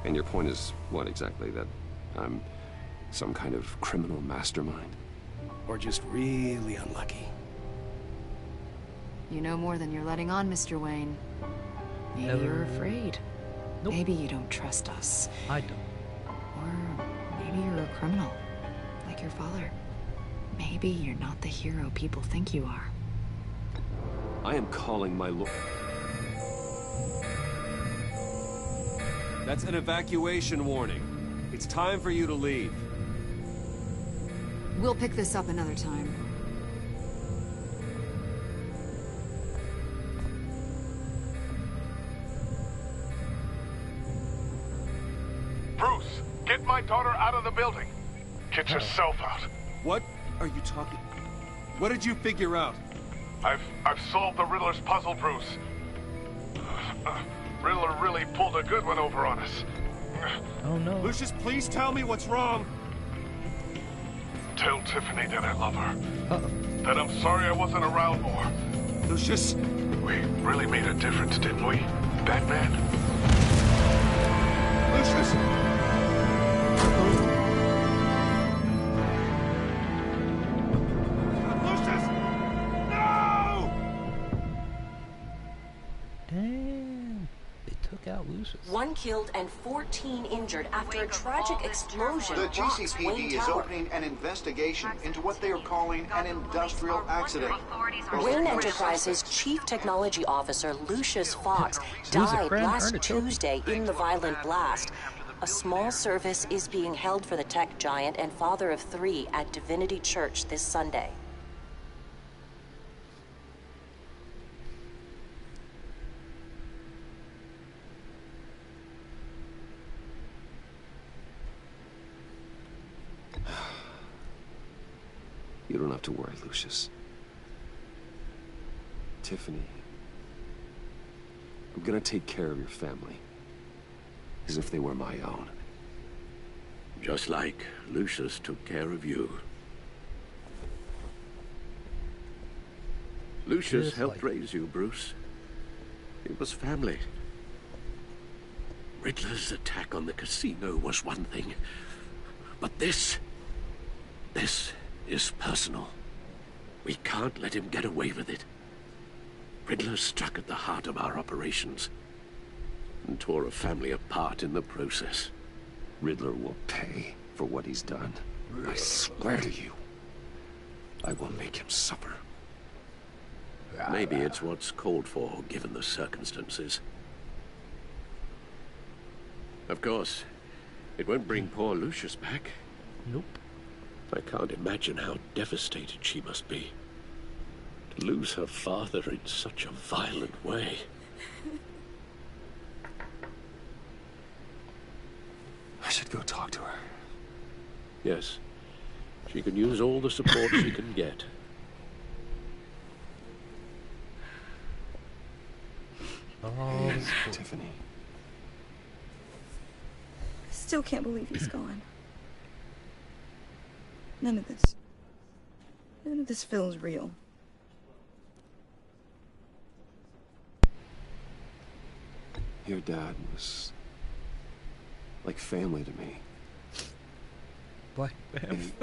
And your point is what exactly? That I'm some kind of criminal mastermind? Or just really unlucky? You know more than you're letting on, Mr. Wayne. Maybe you're afraid. Nope. Maybe you don't trust us. I don't. Or maybe you're a criminal, like your father. Maybe you're not the hero people think you are. I am calling my lord. That's an evacuation warning. It's time for you to leave. We'll pick this up another time. Bruce, get my daughter out of the building. Get yourself out. What are you talking? What did you figure out? I've solved the Riddler's puzzle, Bruce. Riddler really pulled a good one over on us. Oh no. Lucius, please tell me what's wrong. Tell Tiffany that I love her. Uh-oh. That I'm sorry I wasn't around more. Lucius. We really made a difference, didn't we, Batman? Lucius. Damn. They took out Lucius. 1 killed and 14 injured after a tragic explosion. The rocks GCPD Wayne is Tower. opening an investigation into what they are calling an industrial accident. Wayne Enterprises Chief Technology Officer Lucius Fox died last Tuesday in the violent blast. A small service is being held for the tech giant and father of 3 at Divinity Church this Sunday. You don't have to worry, Lucius. Tiffany, I'm gonna take care of your family. As if they were my own. Just like Lucius took care of you. Lucius helped raise you, Bruce. It was family. Riddler's attack on the casino was one thing. But this is personal. We can't let him get away with it. Riddler struck at the heart of our operations and tore a family apart in the process. Riddler will pay for what he's done. I swear to you, I will make him suffer. Maybe it's what's called for, given the circumstances. Of course, it won't bring poor Lucius back. Nope. I can't imagine how devastated she must be. To lose her father in such a violent way. I should go talk to her. Yes. She can use all the support she can get. Oh, Tiffany. Still can't believe he's gone. None of this. None of this feels real. Your dad was like family to me. Black If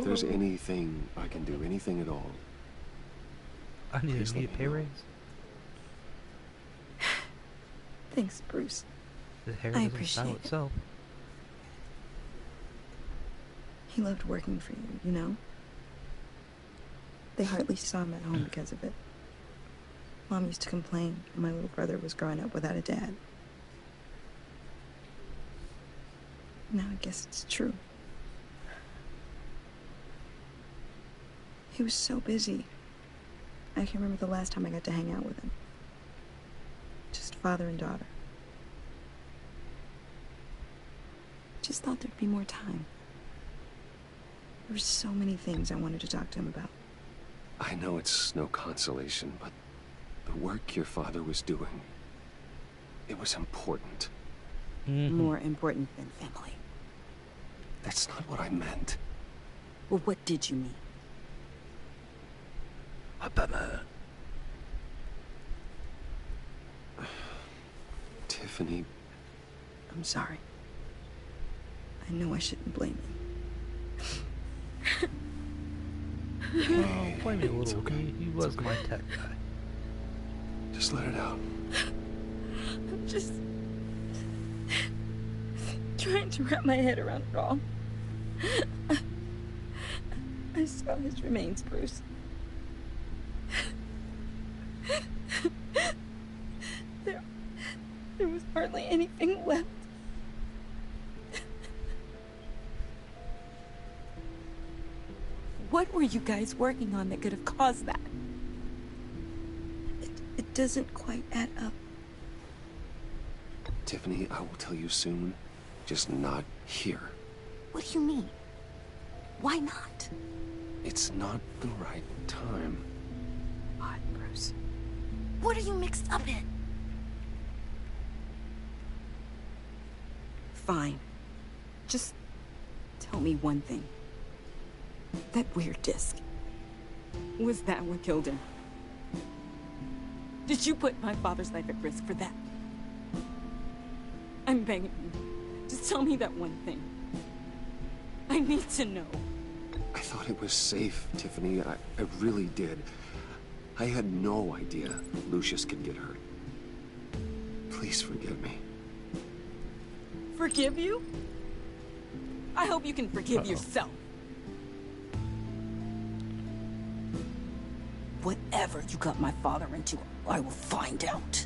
there's anything I can do, anything at all, I need please a let new me pay know. raise. Thanks, Bruce. The hair I doesn't appreciate style it. itself. He loved working for you, you know? They hardly saw him at home because of it. Mom used to complain my little brother was growing up without a dad. Now I guess it's true. He was so busy. I can remember the last time I got to hang out with him. Just father and daughter. Just thought there'd be more time. There were so many things I wanted to talk to him about. I know it's no consolation, but the work your father was doing, it was important. More important than family. That's not what I meant. Well, what did you mean? Tiffany. I'm sorry. I know I shouldn't blame you. Oh, blame me a little. He was my tech guy. Just let it out. I'm just trying to wrap my head around it all. I saw his remains, Bruce. There was hardly anything left. What were you guys working on that could have caused that? It doesn't quite add up. Tiffany, I will tell you soon, just not here. What do you mean? Why not? It's not the right time. Odd, Bruce. What are you mixed up in? Fine. Just tell me one thing. That weird disc. Was that what killed him? Did you put my father's life at risk for that? I'm begging you. Just tell me that one thing. I need to know. I thought it was safe, Tiffany. I really did. I had no idea Lucius could get hurt. Please forgive me. Forgive you? I hope you can forgive yourself. Whatever you got my father into, I will find out.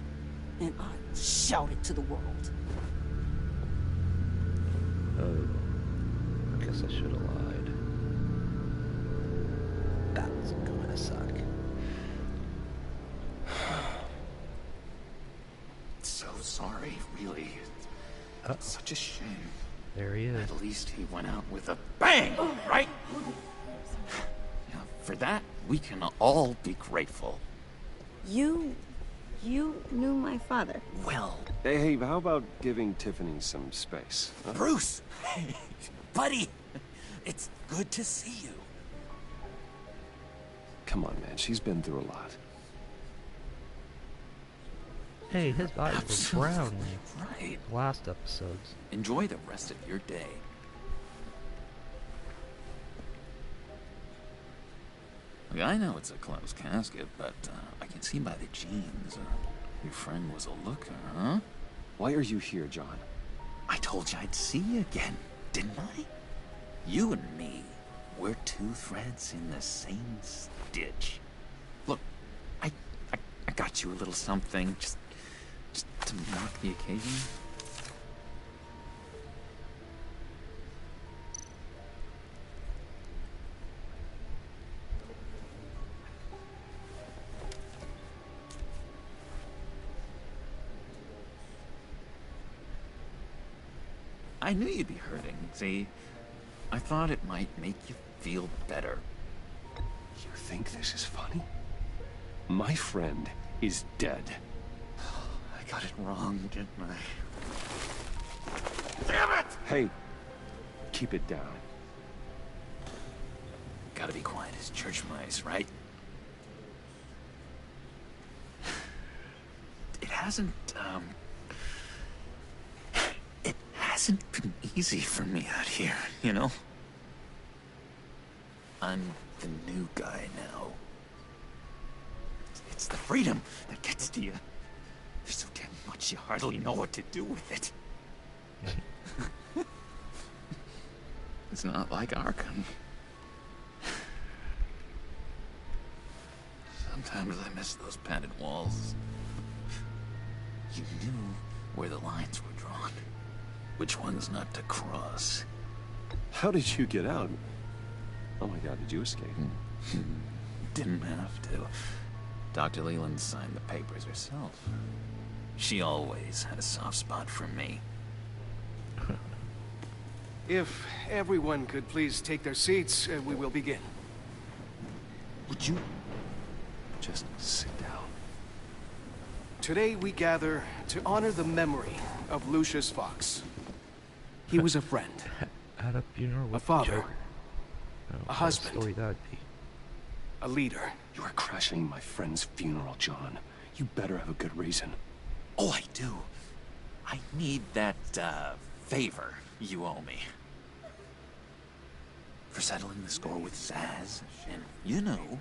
And I will shout it to the world. Oh, I guess I should have lied. That's gonna suck. So sorry, really. It's such a shame. There he is. At least he went out with a bang, right? Now, for that, we can all be grateful. You knew my father. Well, Hey, how about giving Tiffany some space? Huh? Bruce! Hey, buddy! It's good to see you. Come on, man. She's been through a lot. Hey, his eyes were brown Right. last episodes. Enjoy the rest of your day. Look, I know it's a closed casket, but I can see by the jeans. Your friend was a looker, huh? Why are you here, John? I told you I'd see you again, didn't I? You and me, we're two threads in the same stitch. Look, I got you a little something, just to mark the occasion. I knew you'd be hurting, see? I thought it might make you feel better. You think this is funny? My friend is dead. I got it wrong, didn't I? Damn it! Hey, keep it down. Gotta gotta be quiet as church mice, right? It hasn't been easy for me out here, you know? I'm the new guy now. It's the freedom that gets to you. There's so damn much you hardly know what to do with it. It's not like Arkham. Sometimes I miss those padded walls. You knew where the lines were drawn. Which ones not to cross. How did you get out? Oh my god, did you escape? Didn't have to. Dr. Leland signed the papers herself. She always had a soft spot for me. If everyone could please take their seats, we will begin. Would you just sit down? Today we gather to honor the memory of Lucius Fox. He was a friend, At a funeral, a father, Oh, a husband, story that'd be. a leader. You are crashing my friend's funeral, John. You better have a good reason. Oh, I do. I need that, favor you owe me. For settling the score with Zaz, and, you know,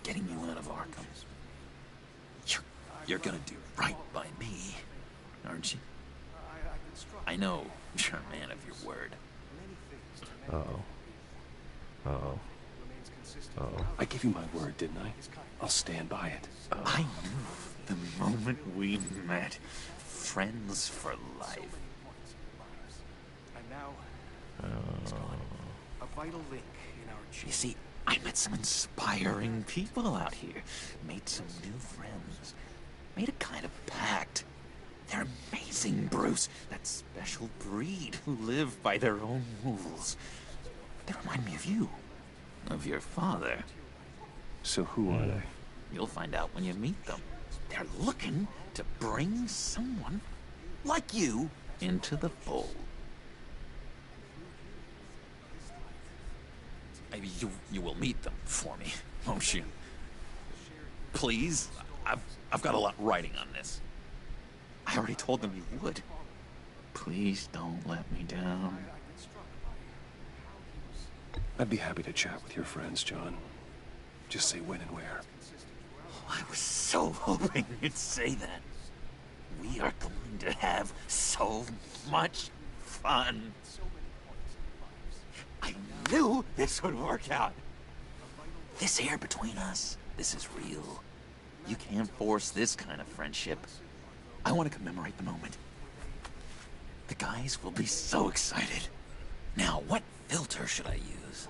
getting you out of Arkham. You're gonna do right by me, aren't you? I know you're a man of your word. Uh-oh. Uh-oh. Uh-oh. I gave you my word, didn't I? I'll stand by it. I knew the moment we met. Friends for life. And now, a vital link in our chain. You see, I met some inspiring people out here. Made some new friends. Made a kind of pact. They're amazing, Bruce. That special breed who live by their own rules. They remind me of you. Of your father. So who are they? You'll find out when you meet them. They're looking to bring someone like you into the fold. Maybe you will meet them for me, won't you? Please? I've got a lot writing on this. I already told them you would. Please don't let me down. I'd be happy to chat with your friends, John. Just say when and where. Oh, I was so hoping you'd say that. We are going to have so much fun. I knew this would work out. This air between us, this is real. You can't force this kind of friendship. I want to commemorate the moment. The guys will be so excited. Now, what filter should I use?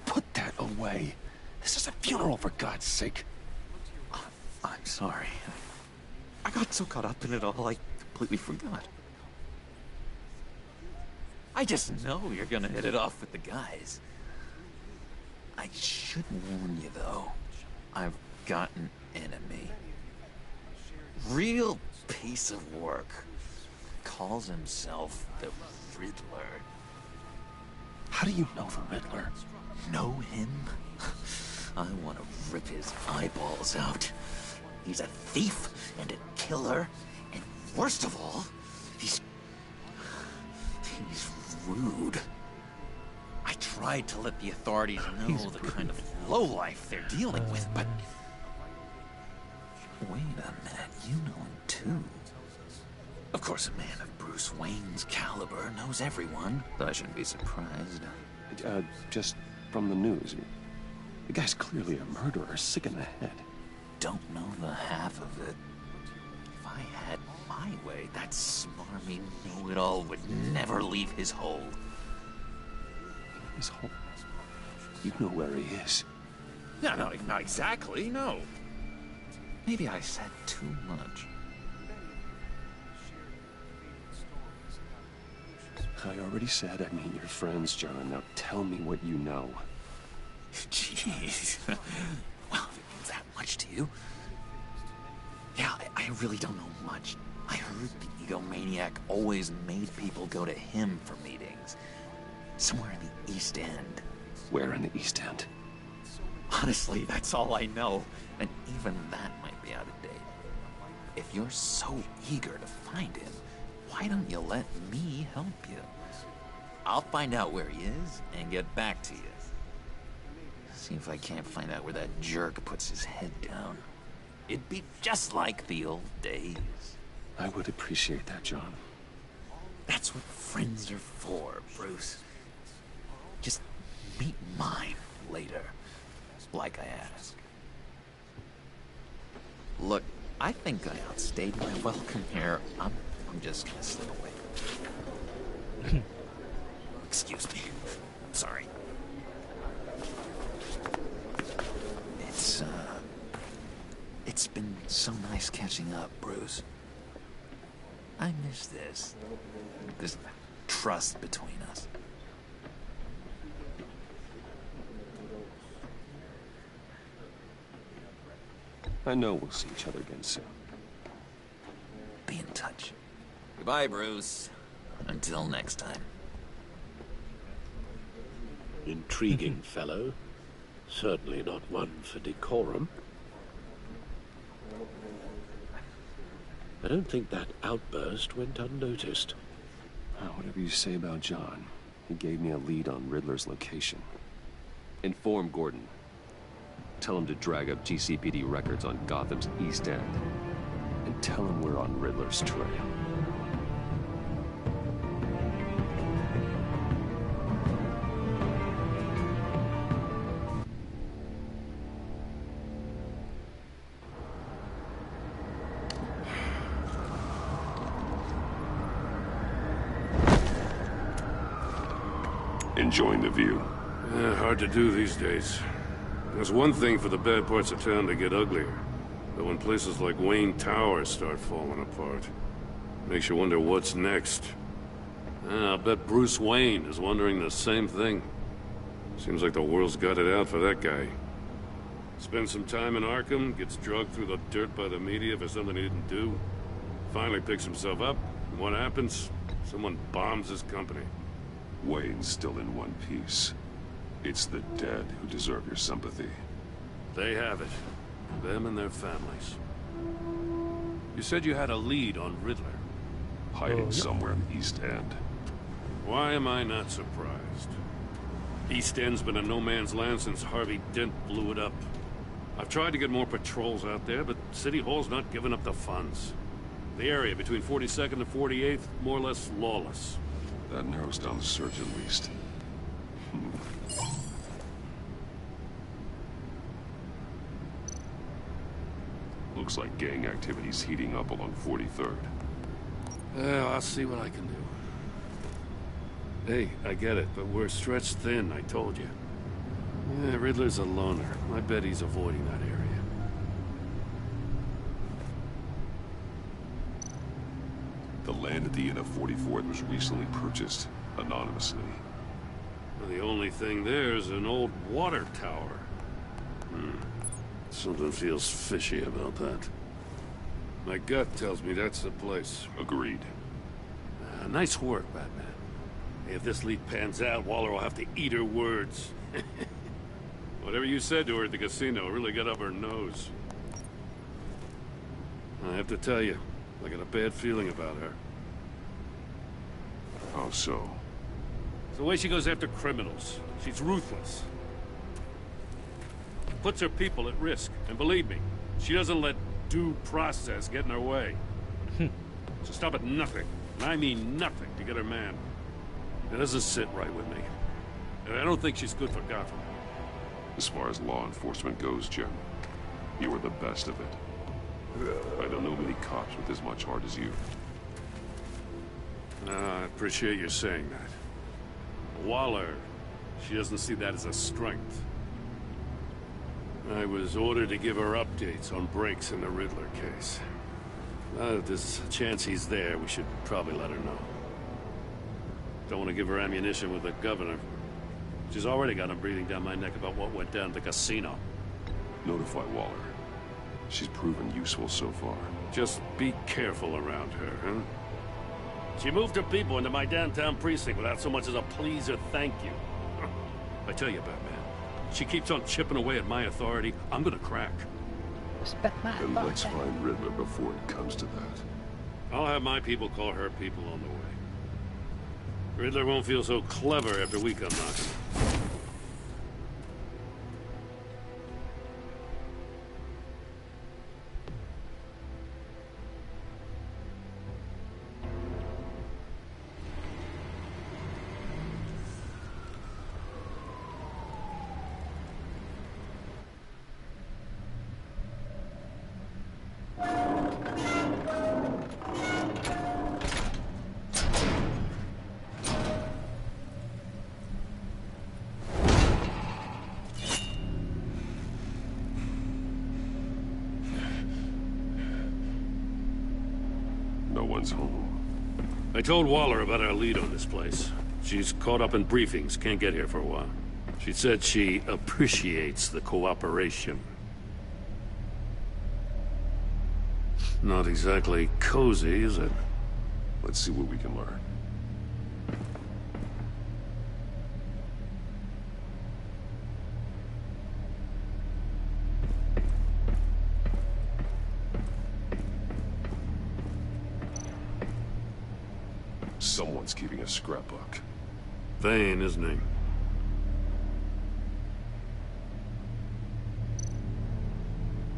Put that away. This is a funeral, for God's sake. I'm sorry. I got so caught up in it all, I completely forgot. I just know you're gonna hit it off with the guys. I should warn you, though. I've got an enemy. Real piece of work. Calls himself the Riddler. How do you know the Riddler? Know him? I want to rip his eyeballs out. He's a thief and a killer, and worst of all, he's rude. I tried to let the authorities know the kind of lowlife they're dealing with, but... Wait a minute, you know him too. Of course, a man of Bruce Wayne's caliber knows everyone, but I shouldn't be surprised. Just from the news. The guy's clearly a murderer, sick in the head. Don't know the half of it. If I had my way, that smarmy know-it-all would never leave his hole. His hole? You know where he is. No, not exactly, no. Maybe I said too much. I already said I mean your friends, John. Now tell me what you know. Jeez. Well, if it means that much to you. Yeah, I really don't know much. I heard the egomaniac always made people go to him for meetings. Somewhere in the East End. Where in the East End? Honestly, that's all I know. And even that might be out of date. If you're so eager to find him, why don't you let me help you? I'll find out where he is and get back to you. See if I can't find out where that jerk puts his head down. It'd be just like the old days. I would appreciate that, John. That's what friends are for, Bruce. Just meet mine later, like I asked. Look, I think I outstayed my welcome here. I'm just gonna slip away. Excuse me. Sorry. It's been so nice catching up, Bruce. I miss this trust between us. I know we'll see each other again soon. Be in touch. Goodbye, Bruce. Until next time. Intriguing fellow. Certainly not one for decorum. I don't think that outburst went unnoticed. Whatever you say about John, he gave me a lead on Riddler's location. Inform Gordon. Tell him to drag up GCPD records on Gotham's East End. And tell him we're on Riddler's trail. Enjoying the view? Hard to do these days. There's one thing for the bad parts of town to get uglier. But when places like Wayne Tower start falling apart, makes you wonder what's next. I'll bet Bruce Wayne is wondering the same thing. Seems like the world's got it out for that guy. Spends some time in Arkham, gets drugged through the dirt by the media for something he didn't do. Finally picks himself up, and what happens? Someone bombs his company. Wayne's still in one piece. It's the dead who deserve your sympathy. They have it. Them and their families. You said you had a lead on Riddler. Hiding somewhere in the East End. Why am I not surprised? East End's been a no-man's land since Harvey Dent blew it up. I've tried to get more patrols out there, but City Hall's not giving up the funds. The area between 42nd and 48th, more or less lawless. That narrows down the search at least. Looks like gang activity's heating up along 43rd. Well, I'll see what I can do. Hey, I get it, but we're stretched thin, I told you. Yeah, Riddler's a loner. I bet he's avoiding that area. The land at the end of 44th was recently purchased, anonymously. Well, the only thing there is an old water tower. Something feels fishy about that. My gut tells me that's the place. Agreed. Nice work, Batman. If this lead pans out, Waller will have to eat her words. Whatever you said to her at the casino really got up her nose. I have to tell you, I got a bad feeling about her. How so? It's the way she goes after criminals. She's ruthless. Puts her people at risk. And believe me, she doesn't let due process get in her way. She'll stop at nothing, and I mean nothing, to get her man. It doesn't sit right with me. And I don't think she's good for Gotham. As far as law enforcement goes, Jim, you are the best of it. I don't know many cops with as much heart as you. I appreciate you saying that. Waller, she doesn't see that as a strength. I was ordered to give her updates on breaks in the Riddler case. If there's a chance he's there, we should probably let her know. Don't want to give her ammunition with the governor. She's already got him breathing down my neck about what went down at the casino. Notify Waller. She's proven useful so far. Just be careful around her, huh? She moved her people into my downtown precinct without so much as a please or thank you. I tell you, Batman, She keeps on chipping away at my authority. I'm gonna crack. Respect my And let's find Riddler before it comes to that. I'll have my people call her people on the way. Riddler won't feel so clever after we come knocking. No one's home. I told Waller about our lead on this place. She's caught up in briefings, can't get here for a while. She said she appreciates the cooperation. Not exactly cozy, is it? Let's see what we can learn. Someone's keeping a scrapbook. Vane, isn't he?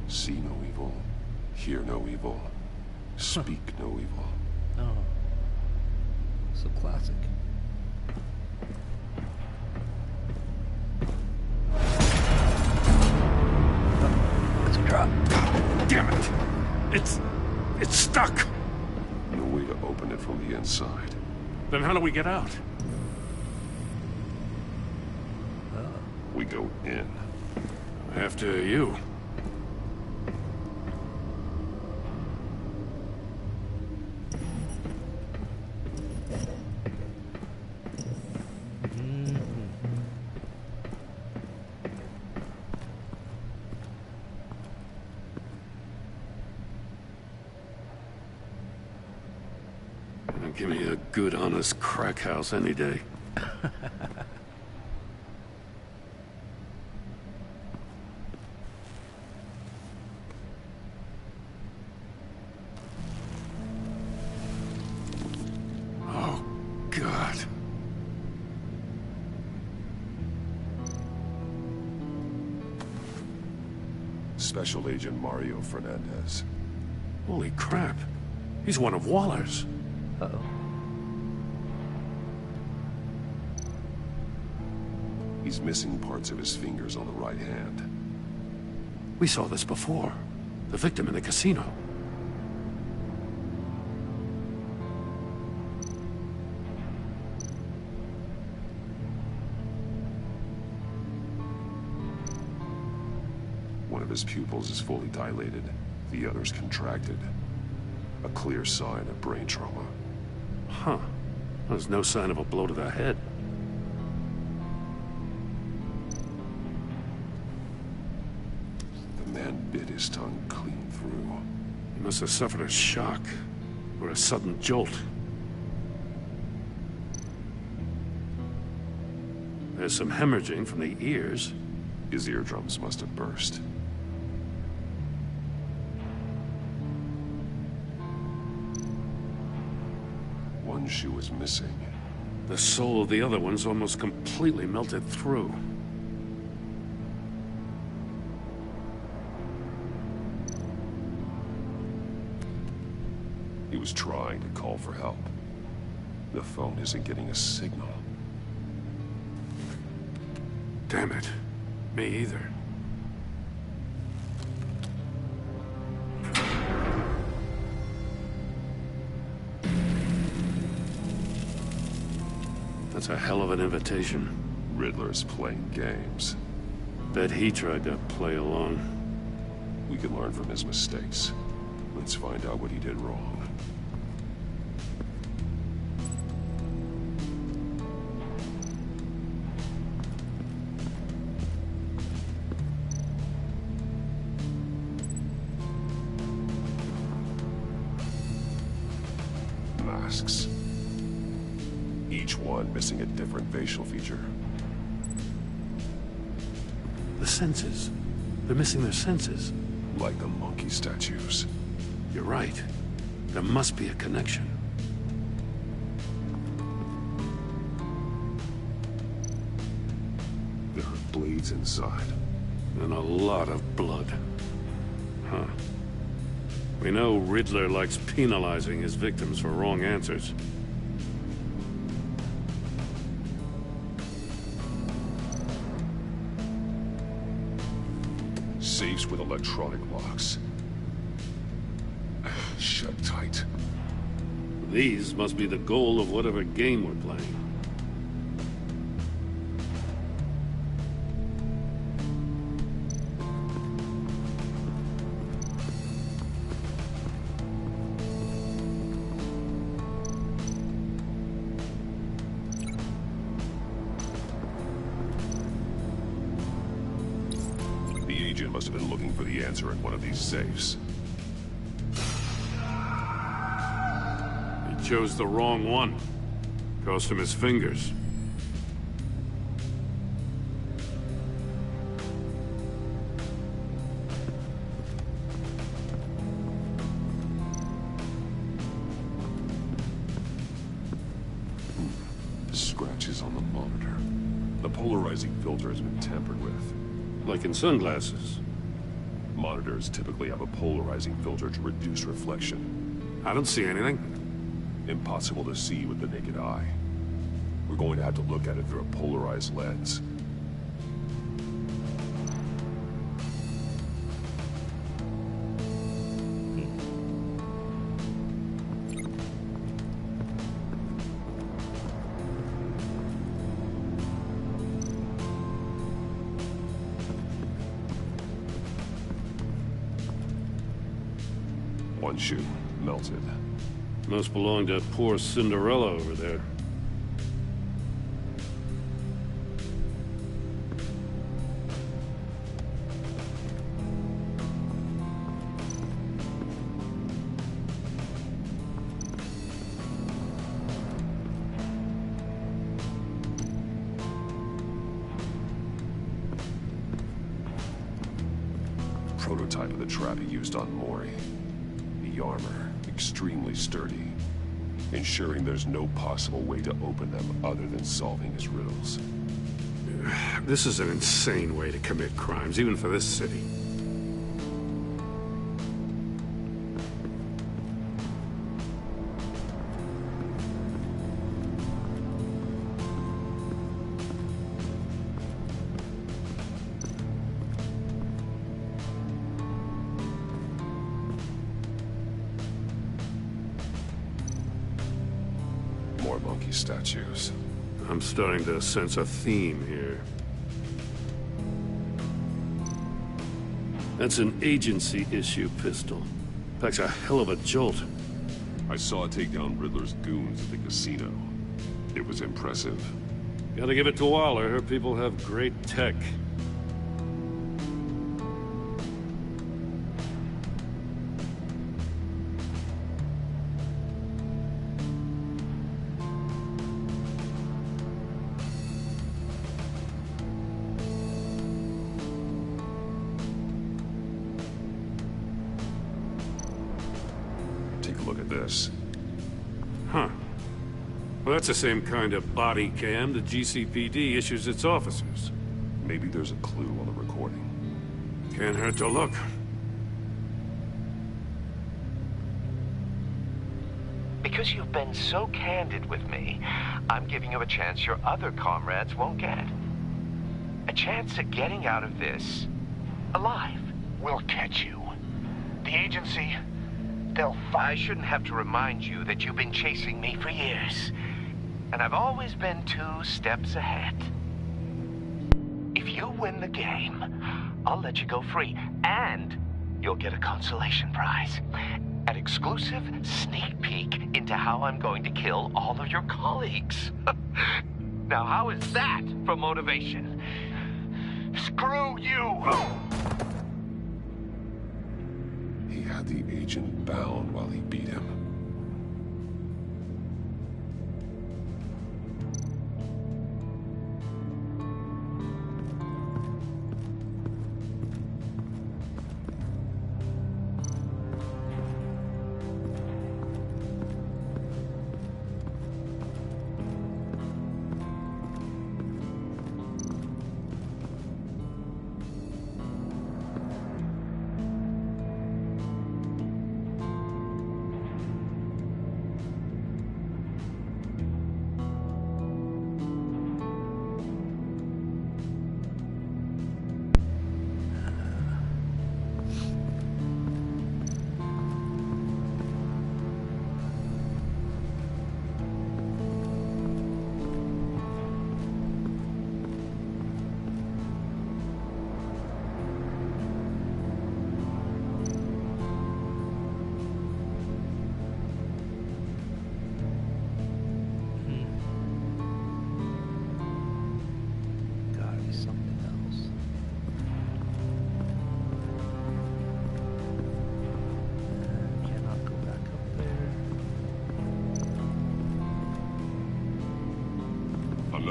See no evil, hear no evil, speak no evil. Oh. So classic. It's a drop. Damn it! It's stuck! No way to open it from the inside. Then how do we get out? We go in. After you. Give me a good, honest crack house any day. Oh, God. Special Agent Mario Fernandez. Holy crap. He's one of Waller's. Uh-oh. He's missing parts of his fingers on the right hand. We saw this before. The victim in the casino. One of his pupils is fully dilated. The other's contracted. A clear sign of brain trauma. Huh. There's no sign of a blow to the head. The man bit his tongue clean through. He must have suffered a shock, or a sudden jolt. There's some hemorrhaging from the ears. His eardrums must have burst. One shoe is missing. The sole of the other one's almost completely melted through. He was trying to call for help. The phone isn't getting a signal. Damn it. Me either. That's a hell of an invitation. Riddler's playing games. Bet he tried to play along. We can learn from his mistakes. Let's find out what he did wrong. Masks. Each one missing a different facial feature. The senses. They're missing their senses. Like the monkey statues. You're right. There must be a connection. There are blades inside. And a lot of blood. Huh. We know Riddler likes penalizing his victims for wrong answers. Safes with electronic locks. Shut tight. These must be the goal of whatever game we're playing. The agent must have been looking for the answer in one of these safes. He chose the wrong one. Cost him his fingers. Scratches on the monitor. The polarizing filter has been tampered with. Like in sunglasses. Monitors typically have a polarizing filter to reduce reflection. I don't see anything. Impossible to see with the naked eye. We're going to have to look at it through a polarized lens. One shoe, melted. Must belong to poor Cinderella over there. Prototype of the trap he used on Mori. The armor, extremely sturdy, ensuring there's no possible way to open them other than solving his riddles. This is an insane way to commit crimes, even for this city. More monkey statues. I'm starting to sense a theme here. That's an agency-issue pistol. Packs a hell of a jolt. I saw it take down Riddler's goons at the casino. It was impressive. Gotta give it to Waller. Her people have great tech. Take a look at this. Huh. Well, that's the same kind of body cam the GCPD issues its officers. Maybe there's a clue on the recording. Can't hurt to look. Because you've been so candid with me, I'm giving you a chance your other comrades won't get. A chance at getting out of this alive. We'll catch you. The agency, they'll find... I shouldn't have to remind you that you've been chasing me for years. And I've always been 2 steps ahead. If you win the game, I'll let you go free. And you'll get a consolation prize. An exclusive sneak peek into how I'm going to kill all of your colleagues. Now, how is that for motivation? Screw you! He had the agent bound while he beat him.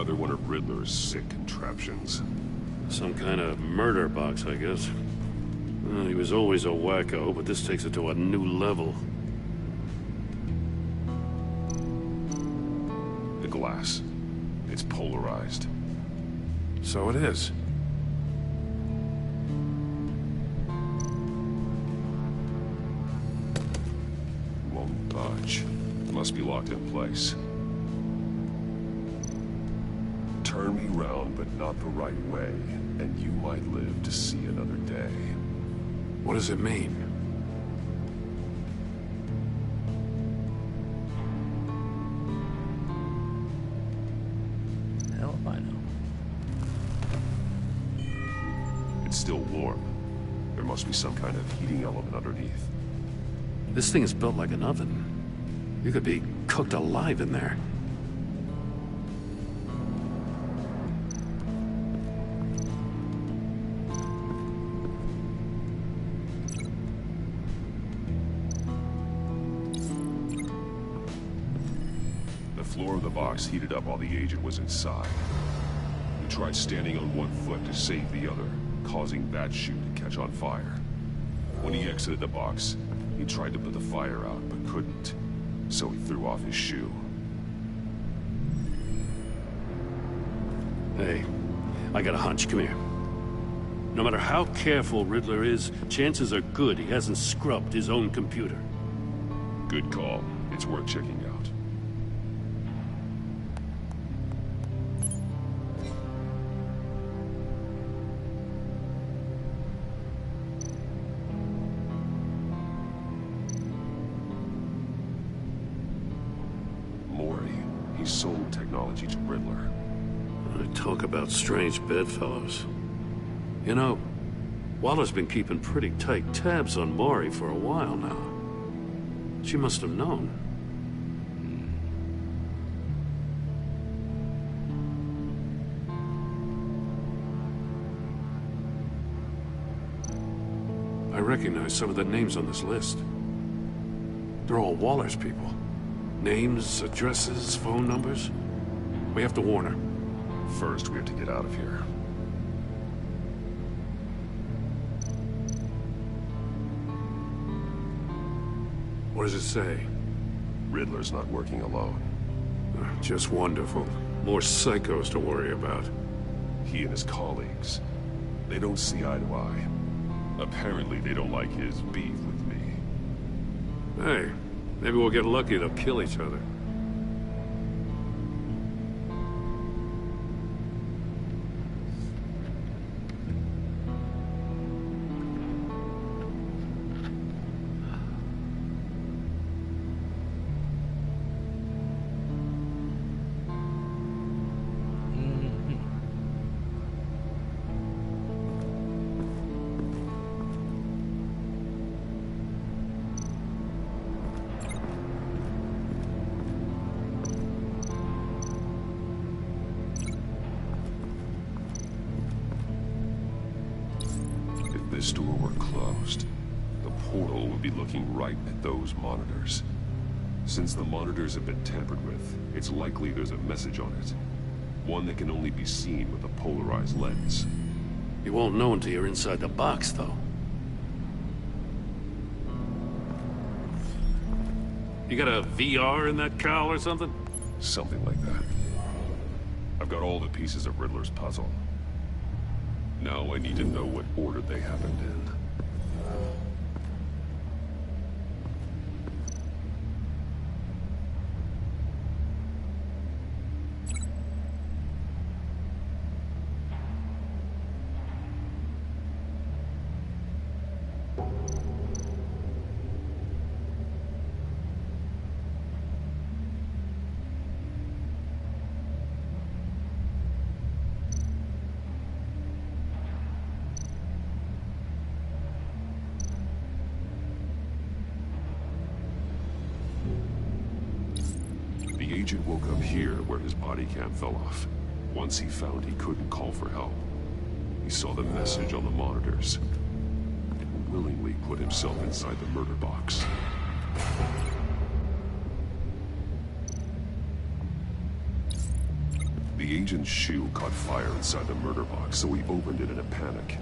Another one of Riddler's sick contraptions. Some kind of murder box, I guess. Well, he was always a wacko, but this takes it to a new level. The glass. It's polarized. So it is. Won't budge. Must be locked in place. Turn me round, but not the right way, and you might live to see another day. What does it mean? Hell if I know. It's still warm. There must be some kind of heating element underneath. This thing is built like an oven. You could be cooked alive in there. The floor of the box heated up while the agent was inside. He tried standing on one foot to save the other, causing that shoe to catch on fire. When he exited the box, he tried to put the fire out, but couldn't. So he threw off his shoe. Hey, I got a hunch. Come here. No matter how careful Riddler is, chances are good he hasn't scrubbed his own computer. Good call. It's worth checking out. He sold technology to Riddler. Talk about strange bedfellows. You know, Waller's been keeping pretty tight tabs on Maury for a while now. She must have known. I recognize some of the names on this list. They're all Waller's people. Names, addresses, phone numbers. We have to warn her. First, we have to get out of here. What does it say? Riddler's not working alone. Just wonderful. More psychos to worry about. He and his colleagues. They don't see eye to eye. Apparently, they don't like his beef with me. Hey, maybe we'll get lucky they'll kill each other. This door were closed, the portal would be looking right at those monitors. Since the monitors have been tampered with, it's likely there's a message on it. One that can only be seen with a polarized lens. You won't know until you're inside the box, though. You got a VR in that cowl or something? Something like that. I've got all the pieces of Riddler's puzzle. Now I need to know what order they happened in. The agent woke up here where his body cam fell off. Once he found he couldn't call for help, he saw the message on the monitors and willingly put himself inside the murder box. The agent's shoe caught fire inside the murder box, so he opened it in a panic.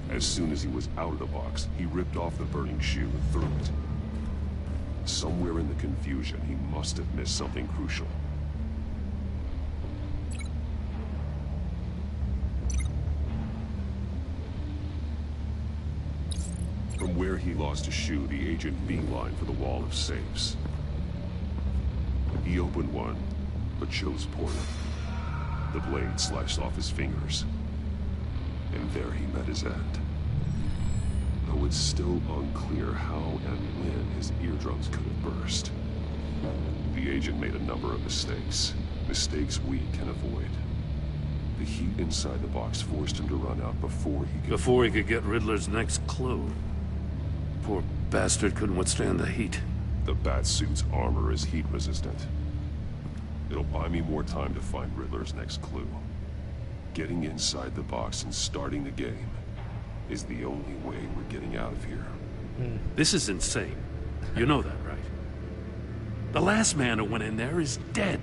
As soon as he was out of the box, he ripped off the burning shoe and threw it. Somewhere in the confusion, he must have missed something crucial. From where he lost a shoe, the agent beelined for the wall of safes. He opened one, but chose poorly. The blade sliced off his fingers, and there he met his end. Though it's still unclear how and when his eardrums could have burst. The agent made a number of mistakes. Mistakes we can avoid. The heat inside the box forced him to run out before he could get Riddler's next clue. Poor bastard couldn't withstand the heat. The Batsuit's armor is heat resistant. It'll buy me more time to find Riddler's next clue. Getting inside the box and starting the game is the only way we're getting out of here. This is insane. You know that, right? The last man who went in there is dead.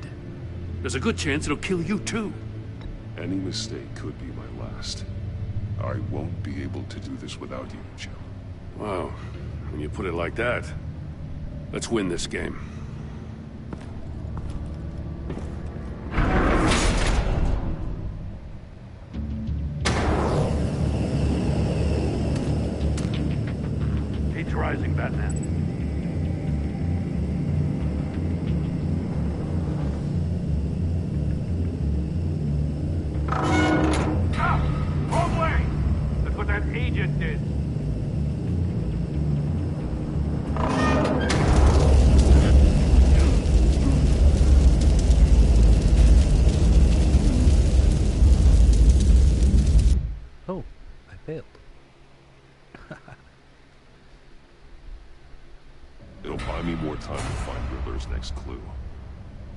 There's a good chance it'll kill you too. Any mistake could be my last. I won't be able to do this without you, Jim. Wow, when you put it like that, let's win this game. Heat's rising, Batman. Wrong way! That's what that agent did. Oh, I failed. It'll buy me more time to find Riddler's next clue.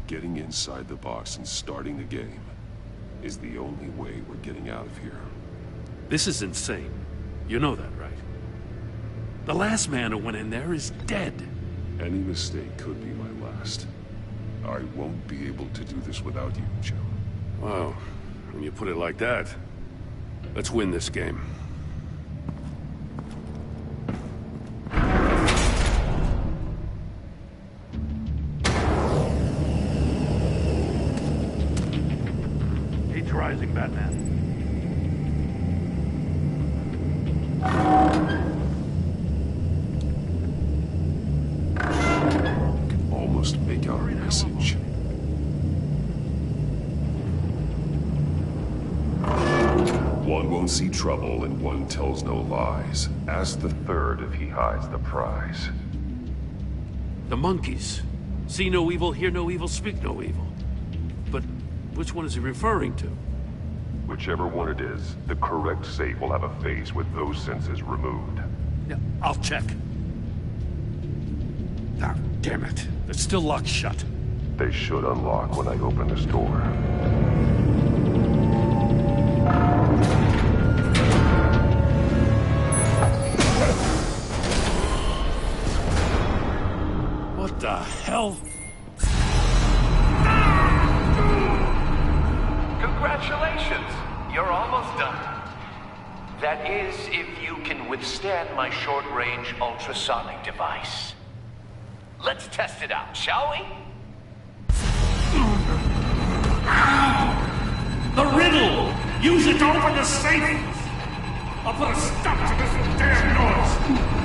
Getting inside the box and starting the game is the only way we're getting out of here. This is insane. You know that, right? The last man who went in there is dead. Any mistake could be my last. I won't be able to do this without you, Jim. Wow, when you put it like that, let's win this game. Heat's rising, Batman. Almost make out a message. One won't see trouble and one tells no lies. Ask the third if he hides the prize. The monkeys. See no evil, hear no evil, speak no evil. But which one is he referring to? Whichever one it is, the correct safe will have a face with those senses removed. Yeah, I'll check. Ah, damn it. They're still locked shut. They should unlock when I open this door. What the hell? Congratulations! You're almost done. That is, if you can withstand my short-range ultrasonic device. Let's test it out, shall we? The riddle! Use it to open the safe! I'll put a stop to this damn noise!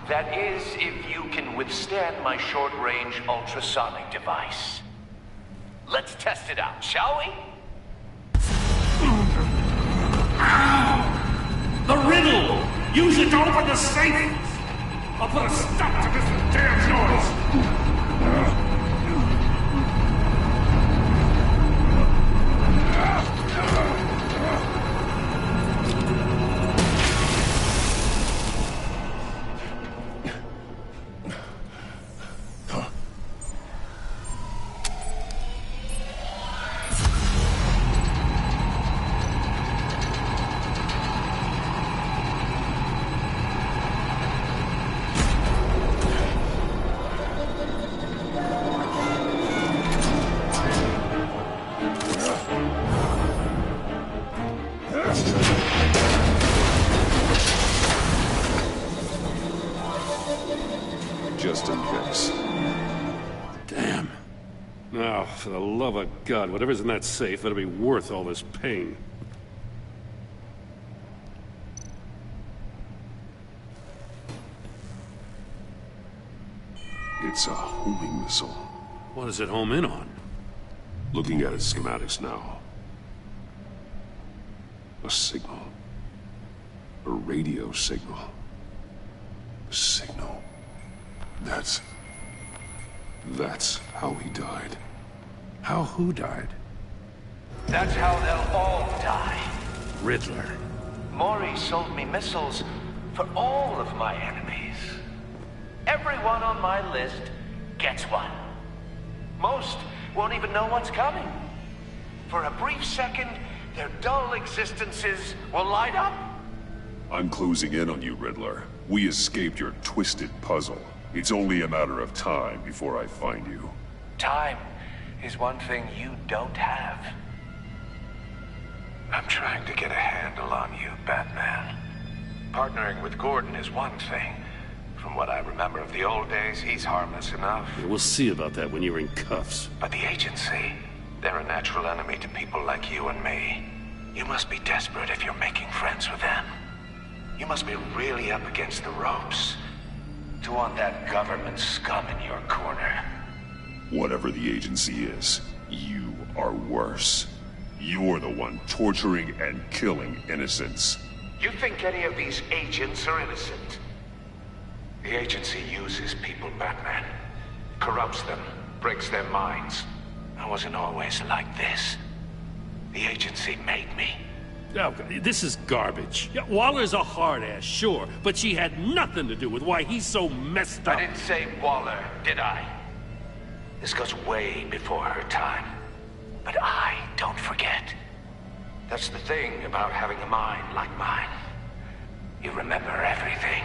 That is, if you can withstand my short-range ultrasonic device. Let's test it out, shall we? The riddle! Use it to open the safe! I'll put a stop to this damn noise! Just in case. Damn. Now, for the love of God, whatever's in that safe better be worth all this pain. It's a homing missile. What does it home in on? Looking at its schematics now. A signal. A radio signal. A signal. That's how he died. How who died? That's how they'll all die. Riddler. Maury sold me missiles for all of my enemies. Everyone on my list gets one. Most won't even know what's coming. For a brief second, their dull existences will light up. I'm closing in on you, Riddler. We escaped your twisted puzzle. It's only a matter of time before I find you. Time is one thing you don't have. I'm trying to get a handle on you, Batman. Partnering with Gordon is one thing. From what I remember of the old days, he's harmless enough. Yeah, we'll see about that when you're in cuffs. But the agency, they're a natural enemy to people like you and me. You must be desperate if you're making friends with them. You must be really up against the ropes to want that government scum in your corner. Whatever the agency is, you are worse. You're the one torturing and killing innocents. You think any of these agents are innocent? The agency uses people, Batman. Corrupts them, breaks their minds. I wasn't always like this. The agency made me. Oh, this is garbage. Yeah, Waller's a hard-ass, sure, but she had nothing to do with why he's so messed up. I didn't say Waller, did I? This goes way before her time. But I don't forget. That's the thing about having a mind like mine. You remember everything.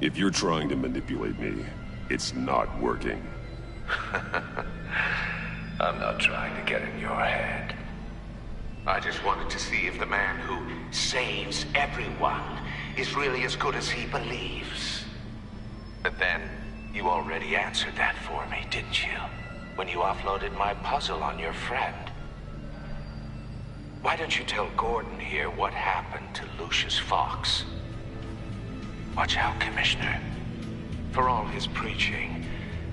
If you're trying to manipulate me, it's not working. I'm not trying to get in your head. I just wanted to see if the man who saves everyone is really as good as he believes. But then, you already answered that for me, didn't you? When you offloaded my puzzle on your friend. Why don't you tell Gordon here what happened to Lucius Fox? Watch out, Commissioner. For all his preaching,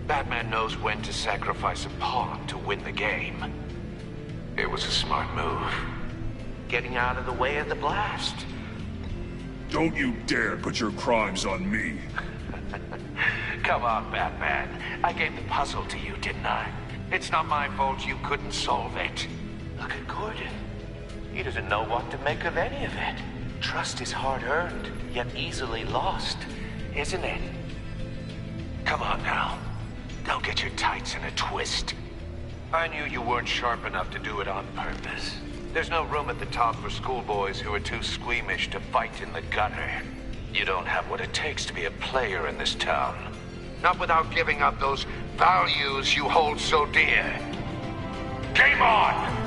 Batman knows when to sacrifice a pawn to win the game. It was a smart move. Getting out of the way of the blast. Don't you dare put your crimes on me. Come on, Batman. I gave the puzzle to you, didn't I? It's not my fault you couldn't solve it. Look at Gordon. He doesn't know what to make of any of it. Trust is hard-earned, yet easily lost, isn't it? Come on now. Don't get your tights in a twist. I knew you weren't sharp enough to do it on purpose. There's no room at the top for schoolboys who are too squeamish to fight in the gutter. You don't have what it takes to be a player in this town. Not without giving up those values you hold so dear. Game on!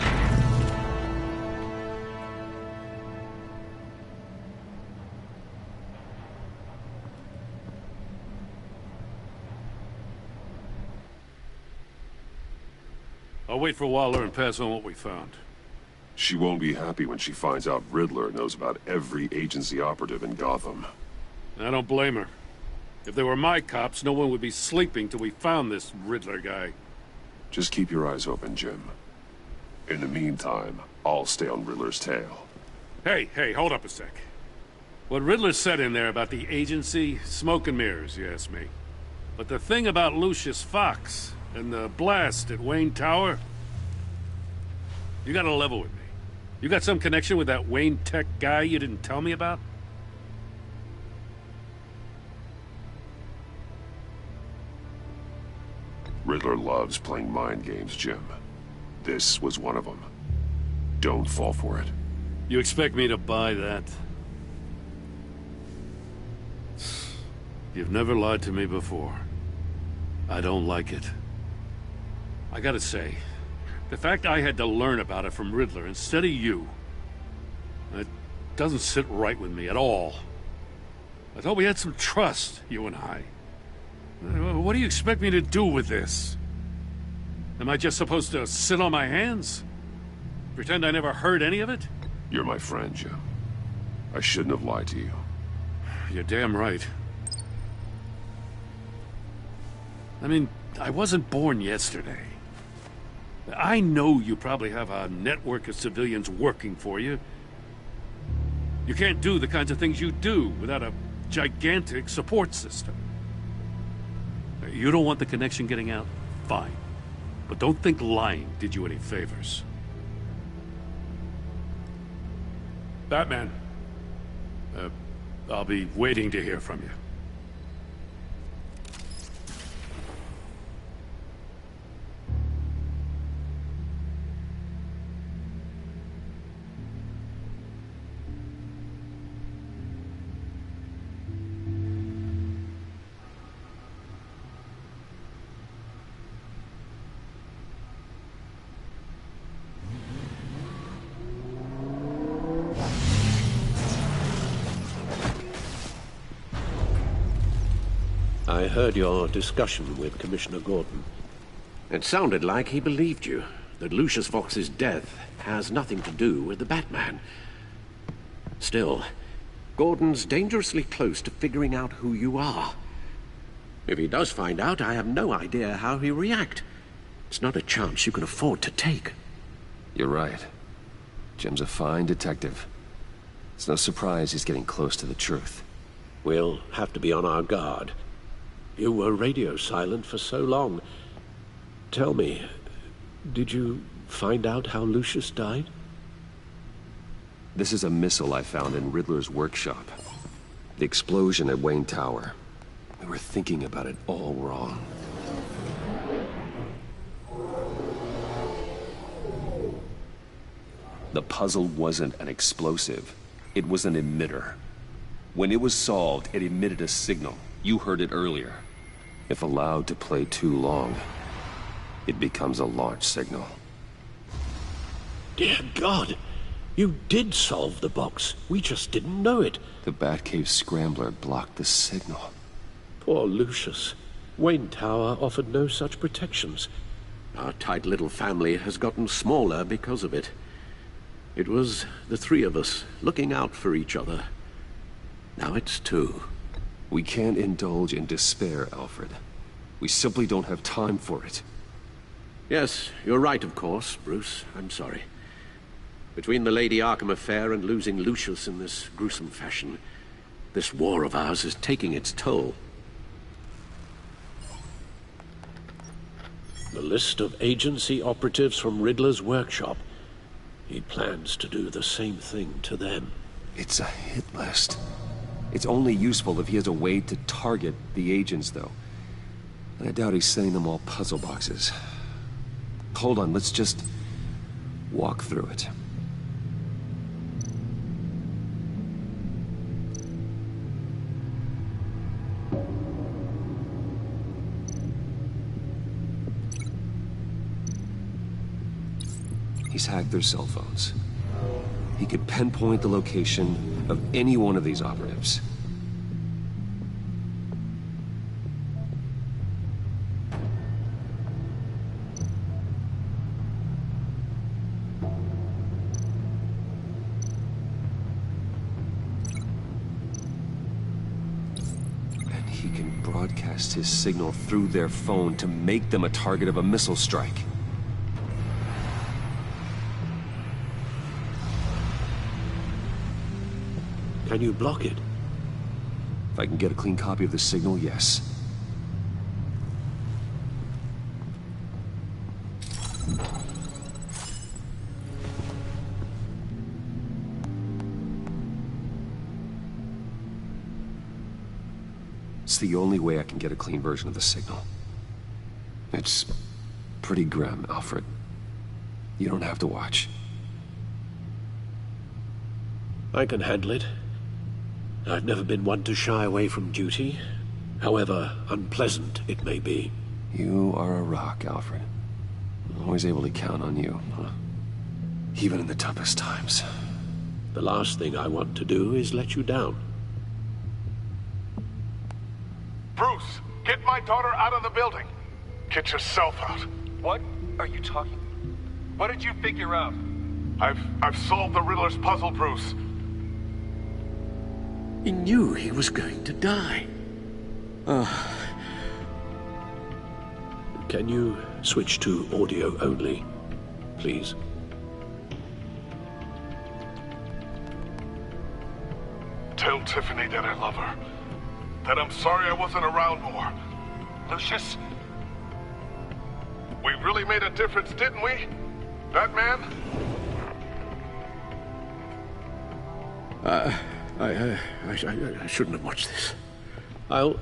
I'll wait for Waller and pass on what we found. She won't be happy when she finds out Riddler knows about every agency operative in Gotham. I don't blame her. If they were my cops, no one would be sleeping till we found this Riddler guy. Just keep your eyes open, Jim. In the meantime, I'll stay on Riddler's tail. Hey, hold up a sec. What Riddler said in there about the agency, smoke and mirrors, you ask me. But the thing about Lucius Fox and the blast at Wayne Tower, you gotta level with me. You got some connection with that Wayne Tech guy you didn't tell me about? Riddler loves playing mind games, Jim. This was one of them. Don't fall for it. You expect me to buy that? You've never lied to me before. I don't like it. I gotta say, the fact I had to learn about it from Riddler instead of you, it doesn't sit right with me at all. I thought we had some trust, you and I. What do you expect me to do with this? Am I just supposed to sit on my hands? Pretend I never heard any of it? You're my friend, Jim. I shouldn't have lied to you. You're damn right. I mean, I wasn't born yesterday. I know you probably have a network of civilians working for you. You can't do the kinds of things you do without a gigantic support system. You don't want the connection getting out? Fine. But don't think lying did you any favors. Batman. I'll be waiting to hear from you. I heard your discussion with Commissioner Gordon. It sounded like he believed you, that Lucius Fox's death has nothing to do with the Batman. Still, Gordon's dangerously close to figuring out who you are. If he does find out, I have no idea how he'll react. It's not a chance you can afford to take. You're right. Jim's a fine detective. It's no surprise he's getting close to the truth. We'll have to be on our guard. You were radio silent for so long. Tell me, did you find out how Lucius died? This is a missile I found in Riddler's workshop. The explosion at Wayne Tower. We were thinking about it all wrong. The puzzle wasn't an explosive. It was an emitter. When it was solved, it emitted a signal. You heard it earlier. If allowed to play too long, it becomes a launch signal. Dear God! You did solve the box. We just didn't know it. The Batcave scrambler blocked the signal. Poor Lucius. Wayne Tower offered no such protections. Our tight little family has gotten smaller because of it. It was the three of us looking out for each other. Now it's two. We can't indulge in despair, Alfred. We simply don't have time for it. Yes, you're right, of course, Bruce. I'm sorry. Between the Lady Arkham affair and losing Lucius in this gruesome fashion, this war of ours is taking its toll. The list of agency operatives from Riddler's workshop. He plans to do the same thing to them. It's a hit list. It's only useful if he has a way to target the agents, though. And I doubt he's sending them all puzzle boxes. Hold on, let's just walk through it. He's hacked their cell phones. He could pinpoint the location of any one of these operatives. And he can broadcast his signal through their phone to make them a target of a missile strike. Can you block it? If I can get a clean copy of the signal, yes. It's the only way I can get a clean version of the signal. It's pretty grim, Alfred. You don't have to watch. I can handle it. I've never been one to shy away from duty, however unpleasant it may be. You are a rock, Alfred. I'm always able to count on you, huh? Even in the toughest times. The last thing I want to do is let you down. Bruce, get my daughter out of the building. Get yourself out. What are you talking? What did you figure out? I've solved the Riddler's puzzle, Bruce. He knew he was going to die. Can you switch to audio only, please? Tell Tiffany that I love her. That I'm sorry I wasn't around more. Lucius? We really made a difference, didn't we? That man? I shouldn't have watched this. I'll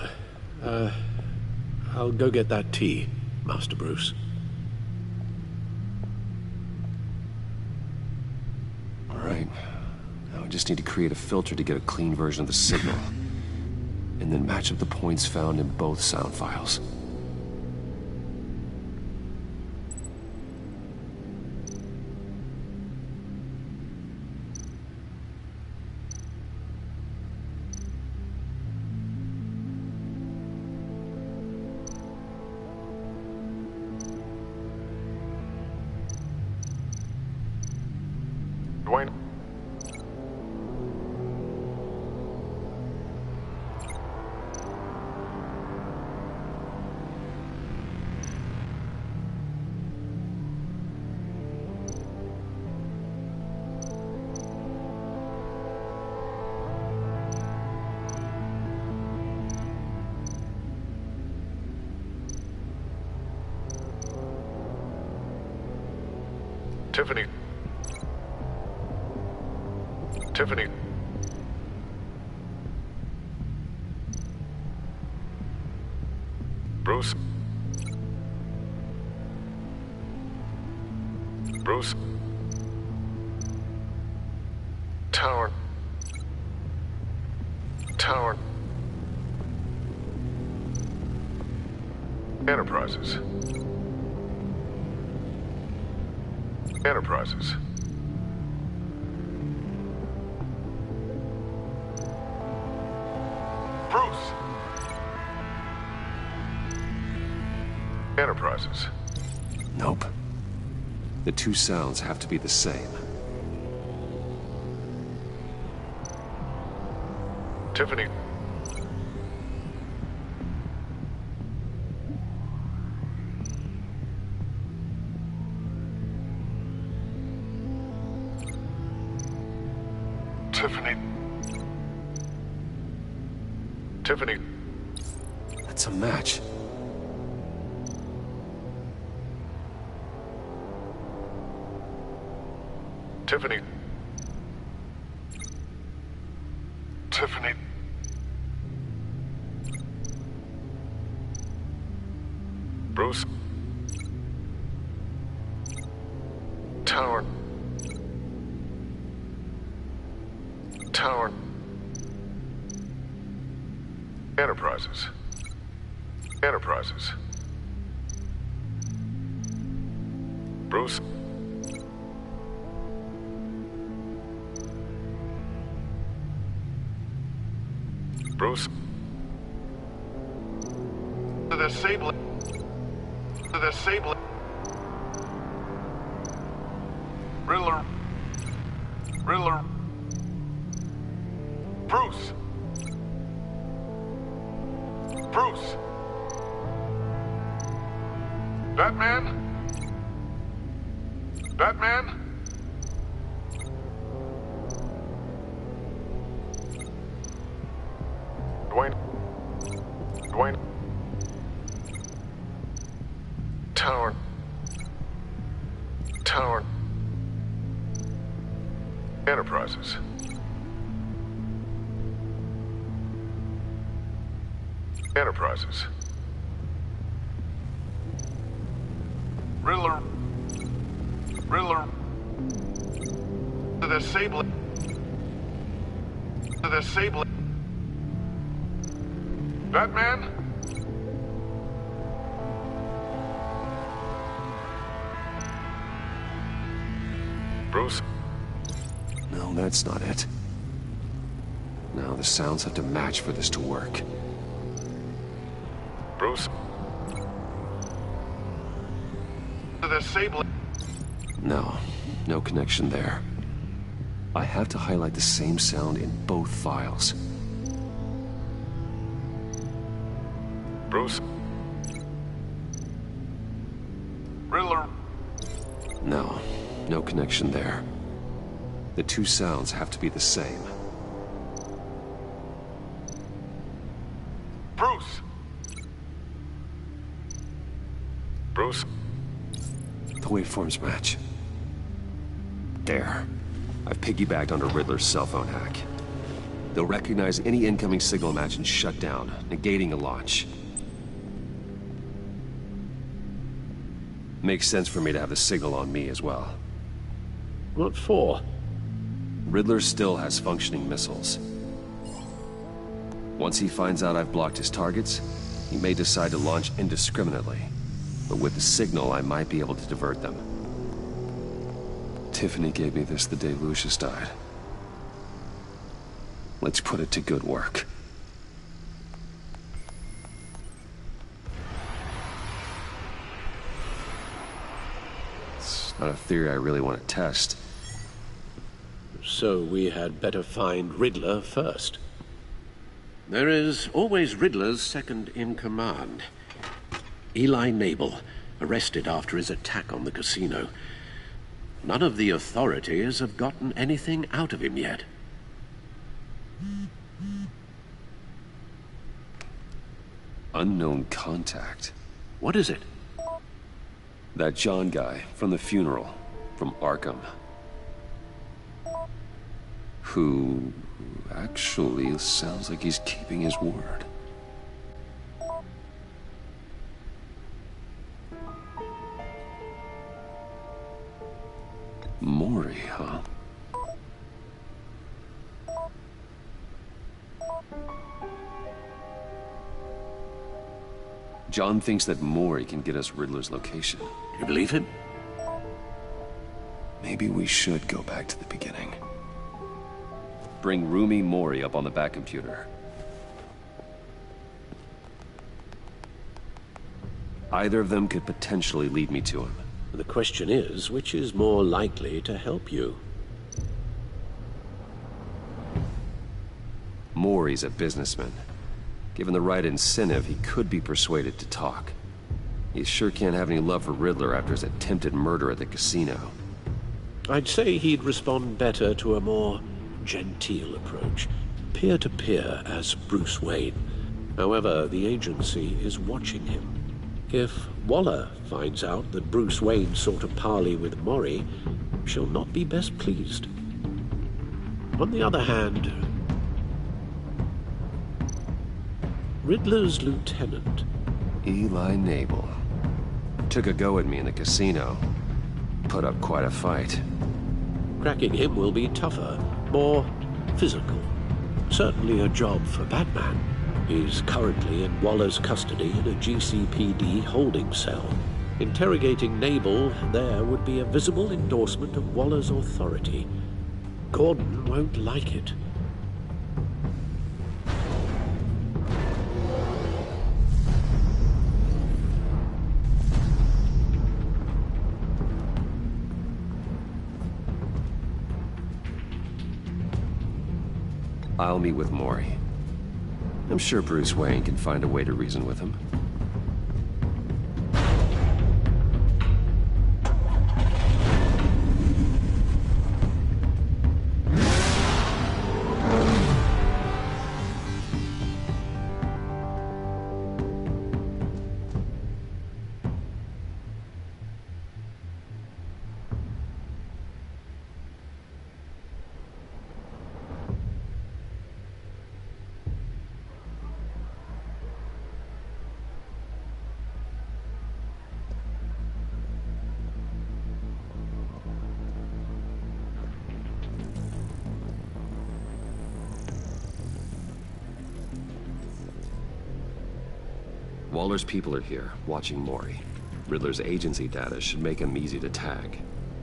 go get that tea, Master Bruce. All right. Now I just need to create a filter to get a clean version of the signal. And then match up the points found in both sound files. Dwayne? Tiffany. Tiffany. Bruce. Bruce. Tower. Tower. Enterprises. Enterprises. Bruce! Enterprises. Nope. The two sounds have to be the same. Tiffany. Tiffany. Tiffany. That's a match. Tiffany. Tiffany. Bruce. Tower. Tower. Enterprises. Enterprises. Bruce. Bruce. The disabling. The disabling. Riddler. Riddler. Bruce. Bruce! Batman? Batman? Dwayne. Tower. Enterprises. Riddler. The Sable. Batman? Bruce? No, that's not it. Now the sounds have to match for this to work. Bruce? The Sable. No connection there. I have to highlight the same sound in both files. Bruce? Riddler? No connection there. The two sounds have to be the same. Bruce? The waveforms match. There. I've piggybacked onto Riddler's cell phone hack. They'll recognize any incoming signal match and shut down, negating a launch. Makes sense for me to have the signal on me as well. What for? Riddler still has functioning missiles. Once he finds out I've blocked his targets, he may decide to launch indiscriminately. But with the signal, I might be able to divert them. Tiffany gave me this the day Lucius died. Let's put it to good work. It's not a theory I really want to test. So we had better find Riddler first. There is always Riddler's second-in-command. Eli Nabel, arrested after his attack on the casino. None of the authorities have gotten anything out of him yet. Unknown contact. What is it? That John guy from the funeral, from Arkham. Who actually sounds like he's keeping his word. Mori, huh? John thinks that Mori can get us Riddler's location. You believe him? Maybe we should go back to the beginning. Bring Rumi Mori up on the back computer. Either of them could potentially lead me to him. The question is, which is more likely to help you? Mori's a businessman. Given the right incentive, he could be persuaded to talk. He sure can't have any love for Riddler after his attempted murder at the casino. I'd say he'd respond better to a more genteel approach, peer-to-peer as Bruce Wayne. However, the agency is watching him. If Waller finds out that Bruce Wayne sought a parley with Mori, she'll not be best pleased. On the other hand, Riddler's lieutenant, Eli Nabel, took a go at me in the casino. Put up quite a fight. Cracking him will be tougher, more physical. Certainly a job for Batman. He's currently in Waller's custody in a GCPD holding cell. Interrogating Nabel there would be a visible endorsement of Waller's authority. Gordon won't like it. I'll meet with Mori. I'm sure Bruce Wayne can find a way to reason with him. Waller's people are here, watching Mori. Riddler's agency data should make him easy to tag.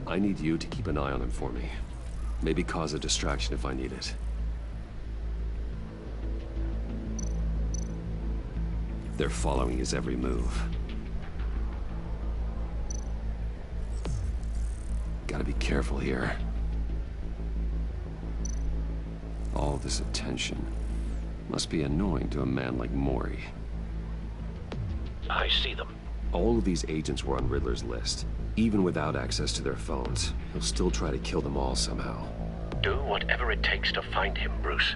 I need you to keep an eye on him for me. Maybe cause a distraction if I need it. They're following his every move. Gotta be careful here. All this attention must be annoying to a man like Mori. I see them. All of these agents were on Riddler's list. Even without access to their phones, he'll still try to kill them all somehow. Do whatever it takes to find him, Bruce.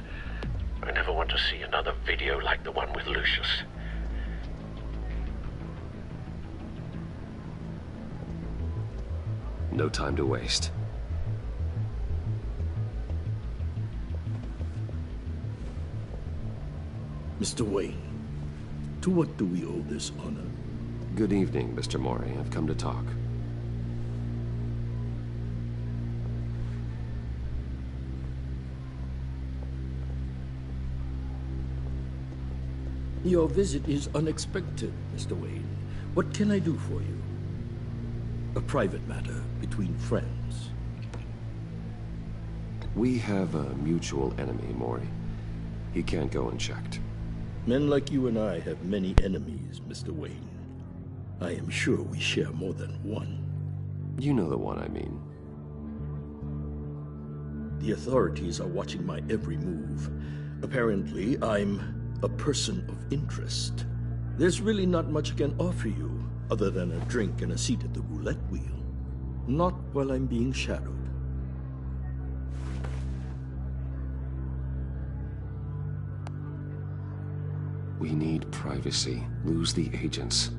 I never want to see another video like the one with Lucius. No time to waste. Mr. Wayne, to what do we owe this honor? Good evening, Mr. Mori. I've come to talk. Your visit is unexpected, Mr. Wayne. What can I do for you? A private matter between friends. We have a mutual enemy, Mori. He can't go unchecked. Men like you and I have many enemies, Mr. Wayne. I am sure we share more than one. You know the one I mean. The authorities are watching my every move. Apparently, I'm a person of interest. There's really not much I can offer you, other than a drink and a seat at the roulette wheel. Not while I'm being shadowed. We need privacy. Lose the agents.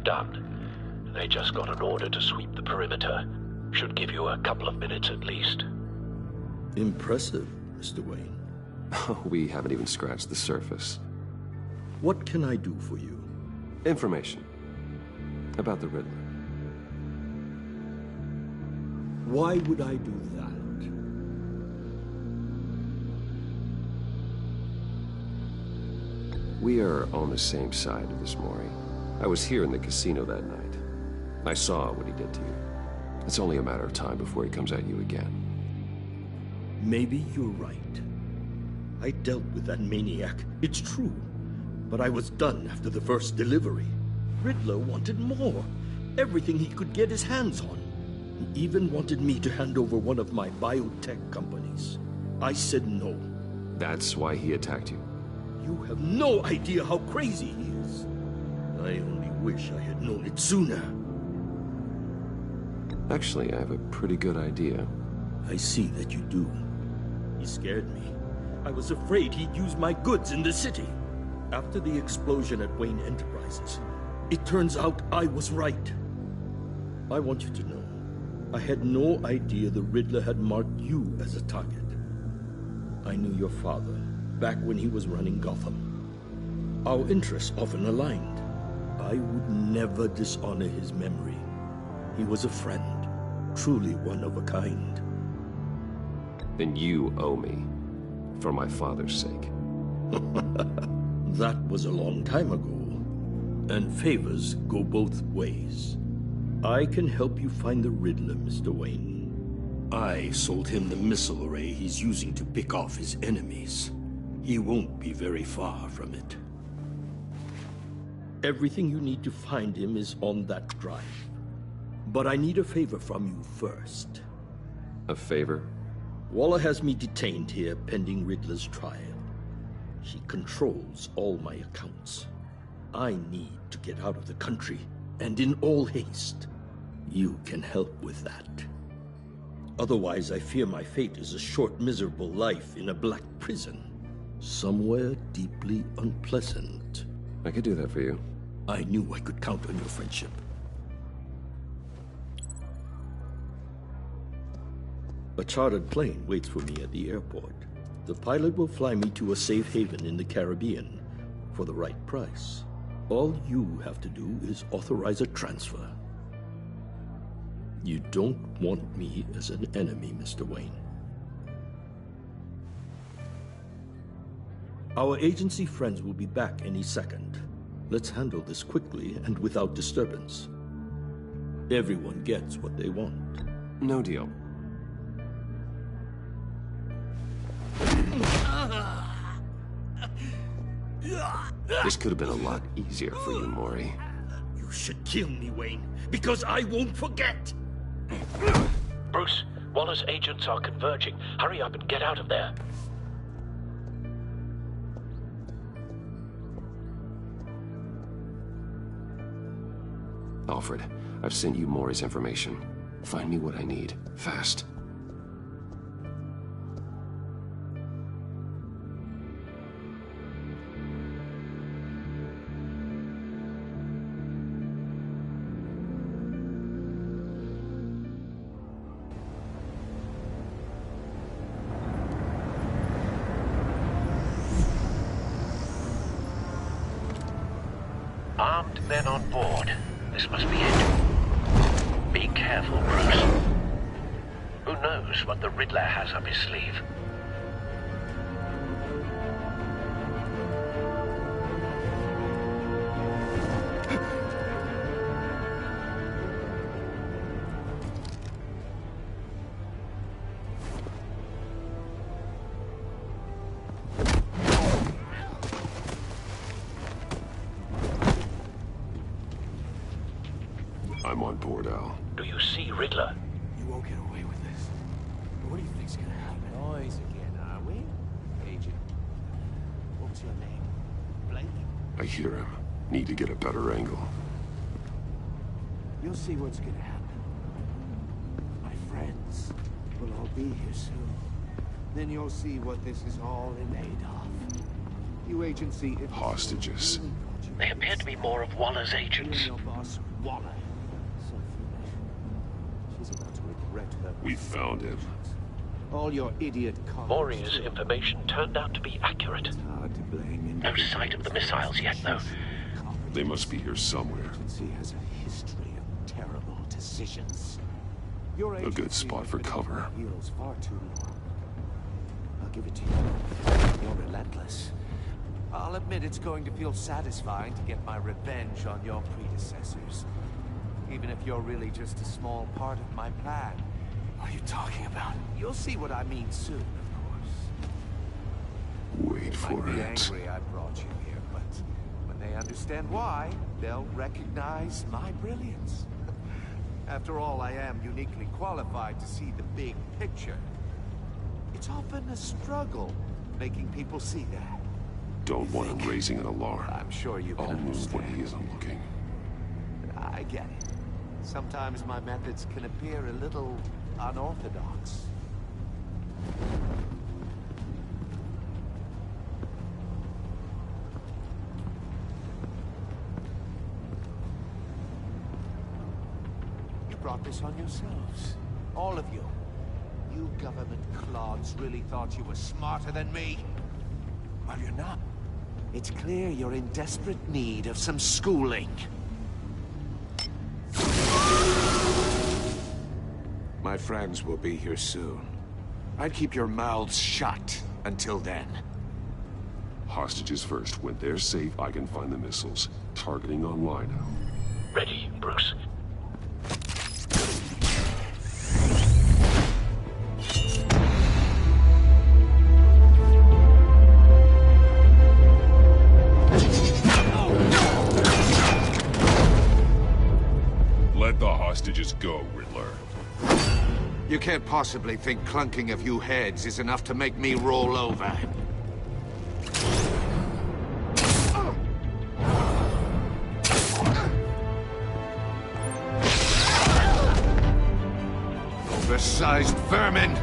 Done. They just got an order to sweep the perimeter. Should give you a couple of minutes at least. Impressive, Mr. Wayne. We haven't even scratched the surface. What can I do for you? Information. About the Riddler. Why would I do that? We are on the same side of this, Mori. I was here in the casino that night. I saw what he did to you. It's only a matter of time before he comes at you again. Maybe you're right. I dealt with that maniac, it's true. But I was done after the first delivery. Riddler wanted more. Everything he could get his hands on. He even wanted me to hand over one of my biotech companies. I said no. That's why he attacked you? You have no idea how crazy he is. I only wish I had known it sooner. Actually, I have a pretty good idea. I see that you do. He scared me. I was afraid he'd use my goods in the city. After the explosion at Wayne Enterprises, it turns out I was right. I want you to know, I had no idea the Riddler had marked you as a target. I knew your father back when he was running Gotham. Our interests often aligned. I would never dishonor his memory. He was a friend, truly one of a kind. Then you owe me, for my father's sake. That was a long time ago, and favors go both ways. I can help you find the Riddler, Mr. Wayne. I sold him the missile array he's using to pick off his enemies. He won't be very far from it. Everything you need to find him is on that drive. But I need a favor from you first. A favor? Waller has me detained here pending Riddler's trial. She controls all my accounts. I need to get out of the country, and in all haste. You can help with that. Otherwise, I fear my fate is a short, miserable life in a black prison. Somewhere deeply unpleasant. I could do that for you. I knew I could count on your friendship. A chartered plane waits for me at the airport. The pilot will fly me to a safe haven in the Caribbean for the right price. All you have to do is authorize a transfer. You don't want me as an enemy, Mr. Wayne. Our agency friends will be back any second. Let's handle this quickly and without disturbance. Everyone gets what they want. No deal. This could have been a lot easier for you, Maury. You should kill me, Wayne, because I won't forget! Bruce, Waller's agents are converging. Hurry up and get out of there. Alfred, I've sent you Maury's information. Find me what I need, fast. Armed men on board. This must be it. Be careful, Bruce. Who knows what the Riddler has up his sleeve? I'm on board, Al. Do you see Riddler? You won't get away with this. What do you think's gonna happen? Noise again, are we? Agent. What's your name? Blake? I hear him. Need to get a better angle. You'll see what's gonna happen. My friends will all be here soon. Then you'll see what this is all in aid of. You agency... Hostages. They appear to be more of Waller's agents. Your boss, Waller. So foolish. She's about to regret her... We found him. All your idiot Maury's information turned out to be accurate. Hard to blame. No sight of the missiles yet, though. They must be here somewhere. Agency has a history of terrible decisions. A good spot for cover. Heroes far too long. I'll give it to you. You're relentless. I'll admit it's going to feel satisfying to get my revenge on your predecessors. Even if you're really just a small part of my plan. What are you talking about? You'll see what I mean soon, of course. Wait for Might be it. angry I brought you here, but when they understand why, they'll recognize my brilliance. After all, I am uniquely qualified to see the big picture. It's often a struggle making people see that. Don't want him raising an alarm. I'm sure you can I'll move understand. when he isn't looking. I get it. Sometimes my methods can appear a little unorthodox. You brought this on yourselves. All of you. You government clods really thought you were smarter than me? Well, you're not. It's clear you're in desperate need of some schooling. My friends will be here soon. I'd keep your mouths shut until then. Hostages first. When they're safe, I can find the missiles. Targeting online now. Ready, Bruce. Let the hostages go, Riddler. You can't possibly think clunking a few heads is enough to make me roll over. oversized vermin!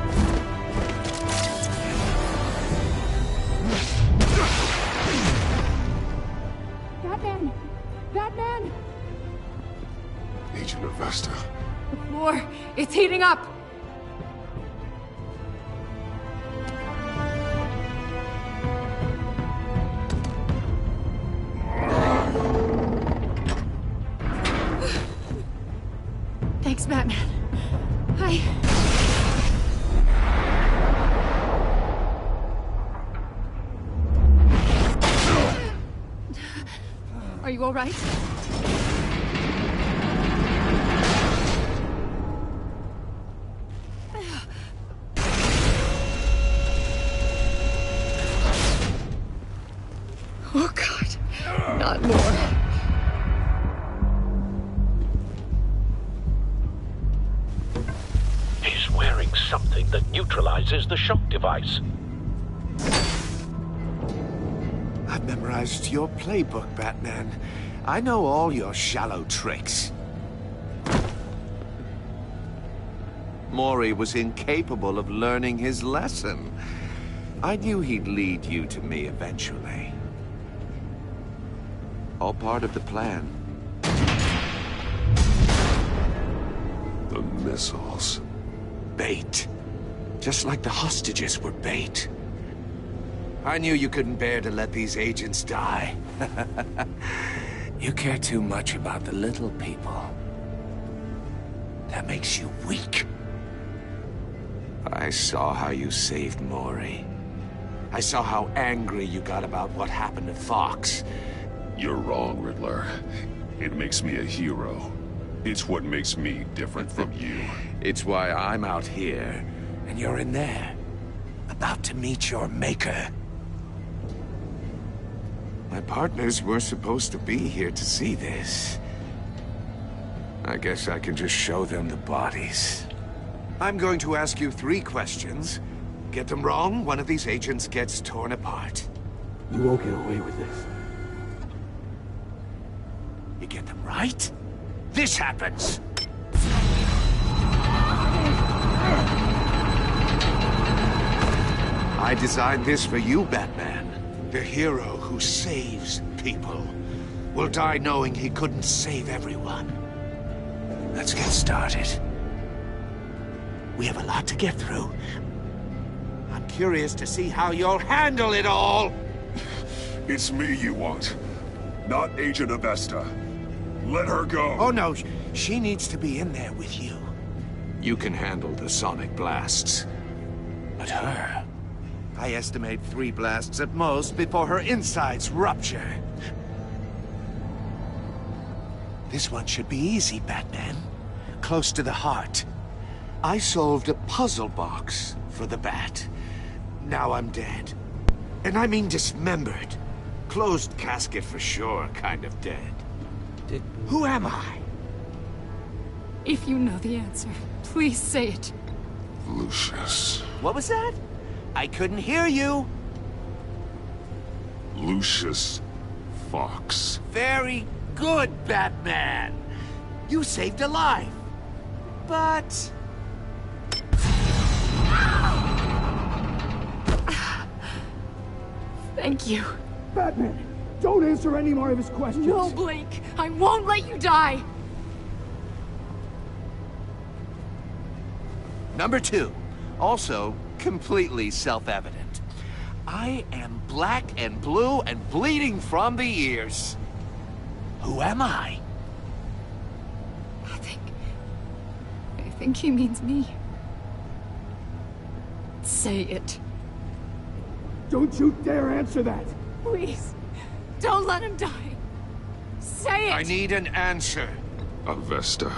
Batman! Batman! Agent Avesta. The floor, it's heating up! Thanks, Batman. Are you all right? Oh, God. Not more. He's wearing something that neutralizes the shock device. I've memorized your playbook, Batman. I know all your shallow tricks. Mori was incapable of learning his lesson. I knew he'd lead you to me eventually. All part of the plan. The missiles. Bait. Just like the hostages were bait. I knew you couldn't bear to let these agents die. You care too much about the little people. That makes you weak. I saw how you saved Mori. I saw how angry you got about what happened to Fox. You're wrong, Riddler. It makes me a hero. It's what makes me different from you. It's why I'm out here, and you're in there. About to meet your maker. My partners were supposed to be here to see this. I guess I can just show them the bodies. I'm going to ask you 3 questions. Get them wrong, one of these agents gets torn apart. You won't get away with this. You get them right, this happens! I designed this for you, Batman. The hero who saves people will die knowing he couldn't save everyone. Let's get started. We have a lot to get through. I'm curious to see how you'll handle it all. It's me you want, not Agent Avesta. Let her go. Oh no, she needs to be in there with you. You can handle the sonic blasts. But her... I estimate 3 blasts at most before her insides rupture. This one should be easy, Batman. Close to the heart. I solved a puzzle box for the Bat. Now I'm dead. And I mean dismembered. Closed casket for sure, kind of dead. Who am I? If you know the answer, please say it. Lucius. What was that? I couldn't hear you. Lucius Fox. Very good, Batman. You saved a life. But... Thank you. Batman, don't answer any more of his questions. No, Blake. I won't let you die. Number 2. Also, completely self-evident. I am black and blue and bleeding from the ears. Who am I? I think he means me. Say it. Don't you dare answer that! Please, don't let him die. Say it! I need an answer. Avesta.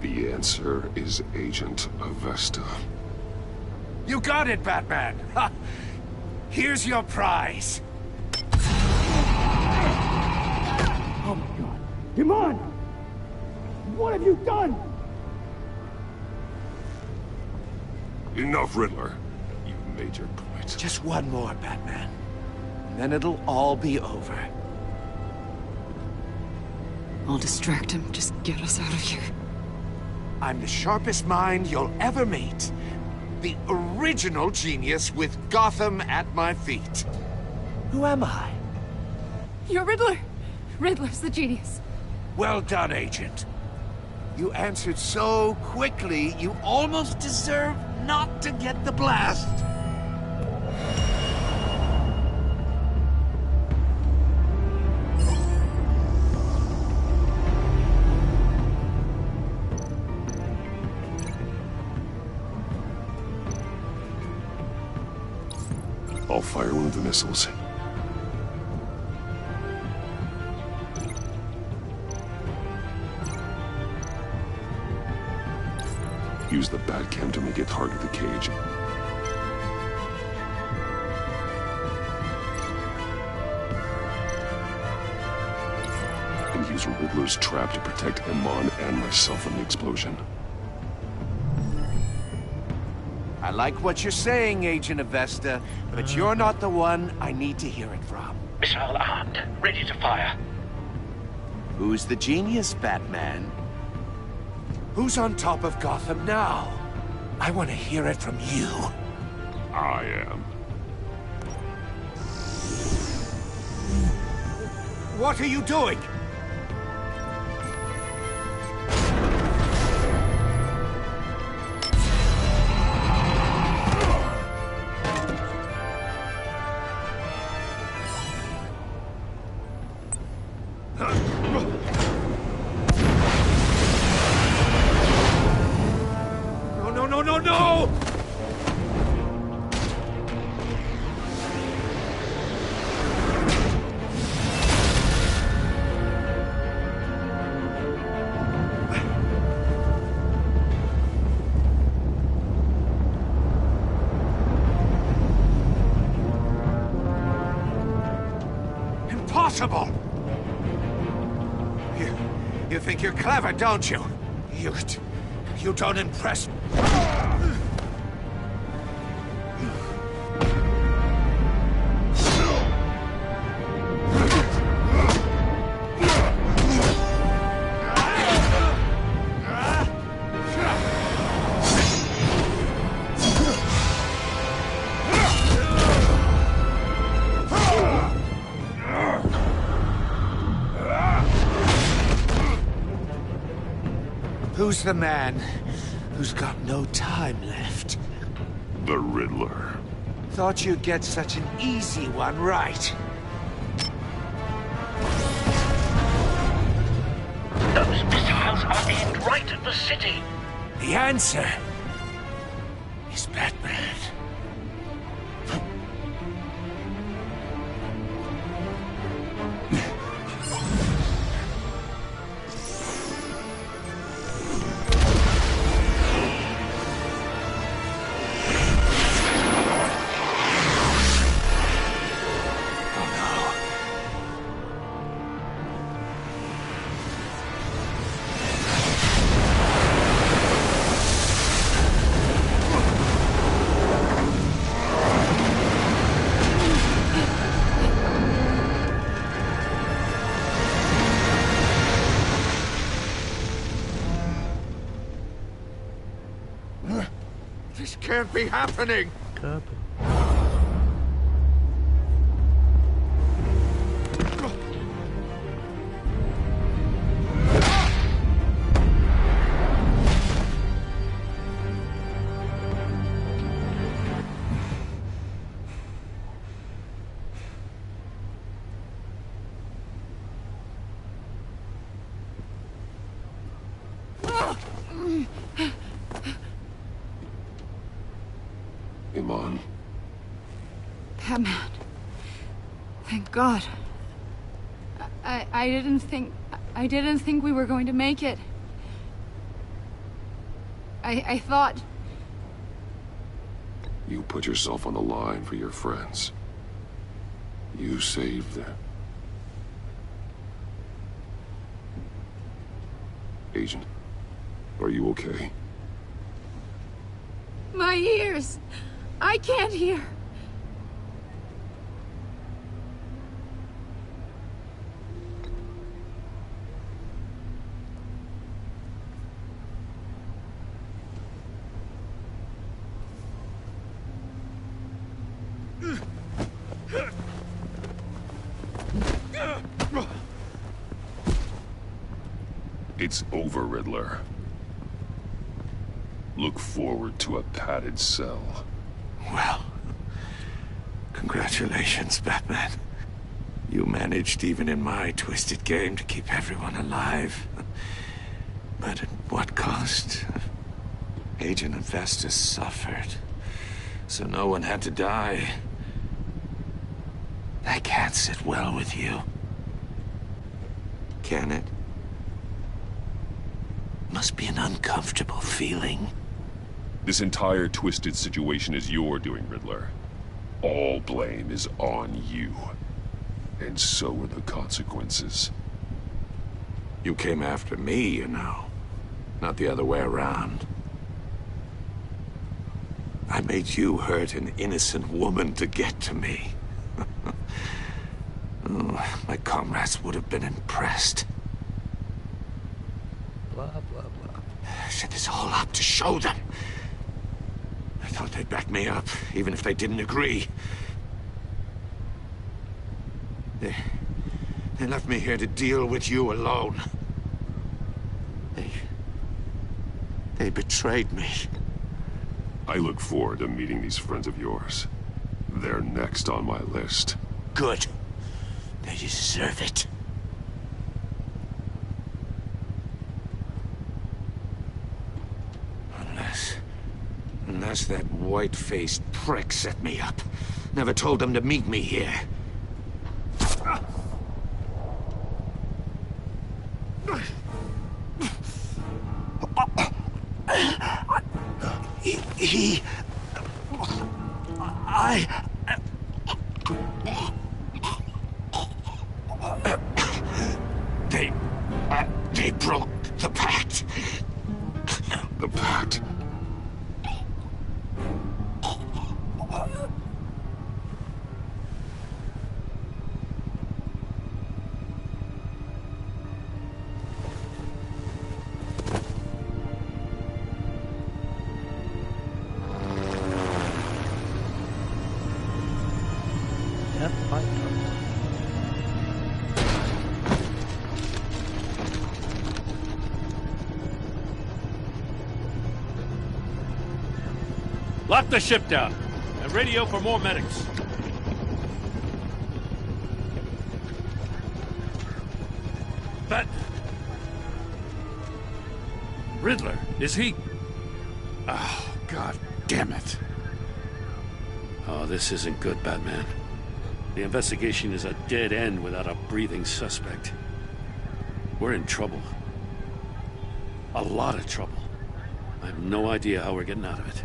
The answer is Agent Avesta. You got it, Batman! Ha. Here's your prize. Oh my God! Iman! What have you done? Enough, Riddler. You've made your point. Just one more, Batman. And then it'll all be over. I'll distract him. Just get us out of here. I'm the sharpest mind you'll ever meet. The original genius with Gotham at my feet. Who am I? You're Riddler. Riddler's the genius. Well done, Agent. You answered so quickly, you almost deserve not to get the blast. I'll fire one of the missiles. Use the Batcam to make it target the cage. And use Riddler's trap to protect Iman and myself from the explosion. I like what you're saying, Agent Avesta, but you're not the one I need to hear it from. Missile armed, ready to fire. Who's the genius, Batman? Who's on top of Gotham now? I want to hear it from you. I am. What are you doing? No! Impossible! You think you're clever, don't you? You don't impress me. Who's the man who's got no time left? The Riddler. Thought you'd get such an easy one right. Those missiles are aimed right at the city. The answer is Batman. This can't be happening! Iman. Batman. Thank God. I didn't think we were going to make it. I thought... You put yourself on the line for your friends. You saved them. Agent, are you okay? My ears! I can't hear! It's over, Riddler. Look forward to a padded cell. Well, congratulations, Batman. You managed, even in my twisted game, to keep everyone alive. But at what cost? Agent Investus suffered, so no one had to die. That can't sit well with you. Can it? Must be an uncomfortable feeling. This entire twisted situation is your doing, Riddler. All blame is on you. And so are the consequences. You came after me, you know. Not the other way around. I made you hurt an innocent woman to get to me. Oh, my comrades would have been impressed. Blah, blah, blah. I set this all up to show them. I thought they'd back me up, even if they didn't agree. They left me here to deal with you alone. They betrayed me. I look forward to meeting these friends of yours. They're next on my list. Good. They deserve it. Unless that white-faced prick set me up. Never told them to meet me here. They broke the pact. The pact? Lock the ship down and radio for more medics. Riddler, is he? Oh, God damn it. Oh, this isn't good, Batman. The investigation is a dead end without a breathing suspect. We're in trouble. A lot of trouble. I have no idea how we're getting out of it.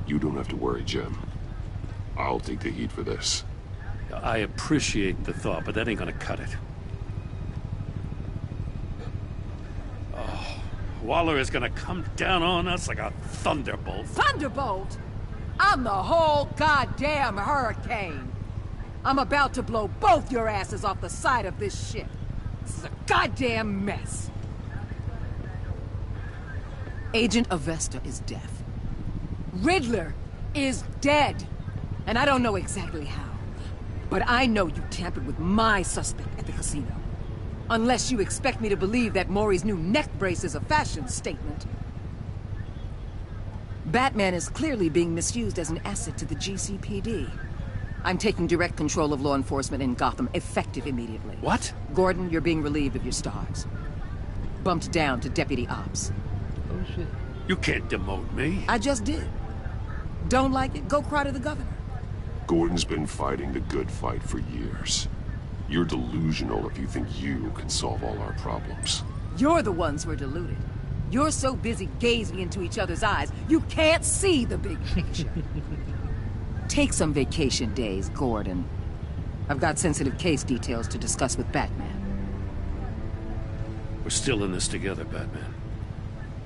You don't have to worry, Jim. I'll take the heat for this. I appreciate the thought, but that ain't gonna cut it. Oh, Waller is gonna come down on us like a thunderbolt. Thunderbolt? I'm the whole goddamn hurricane. I'm about to blow both your asses off the side of this ship. This is a goddamn mess. Agent Avesta is deaf. Riddler is dead. And I don't know exactly how. But I know you tampered with my suspect at the casino. Unless you expect me to believe that Maury's new neck brace is a fashion statement. Batman is clearly being misused as an asset to the GCPD. I'm taking direct control of law enforcement in Gotham, effective immediately. What? Gordon, you're being relieved of your stars. Bumped down to Deputy Ops. Oh, shit. You can't demote me. I just did. Don't like it? Go cry to the governor. Gordon's been fighting the good fight for years. You're delusional if you think you can solve all our problems. You're the ones who are deluded. You're so busy gazing into each other's eyes, you can't see the big picture. Take some vacation days, Gordon. I've got sensitive case details to discuss with Batman. We're still in this together, Batman.